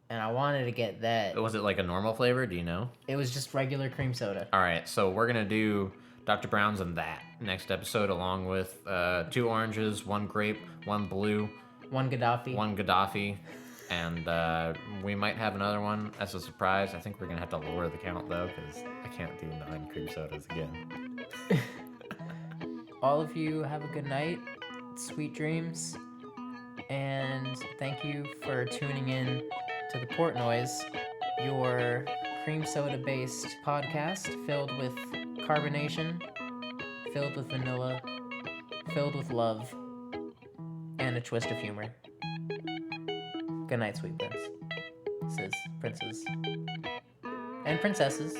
and I wanted to get that. Was it like a normal flavor? Do you know? It was just regular cream soda. All right, so we're gonna do Dr. Brown's and that next episode, along with 2 oranges, 1 grape, 1 blue, One Gaddafi. 1 Gaddafi, and we might have another one as a surprise. I think we're gonna have to lower the count though, because I can't do 9 cream sodas again. All of you have a good night, sweet dreams, and thank you for tuning in to the PortNoise, your cream soda based podcast filled with carbonation, filled with vanilla, filled with love, and a twist of humor. Good night, sweet princes and princesses.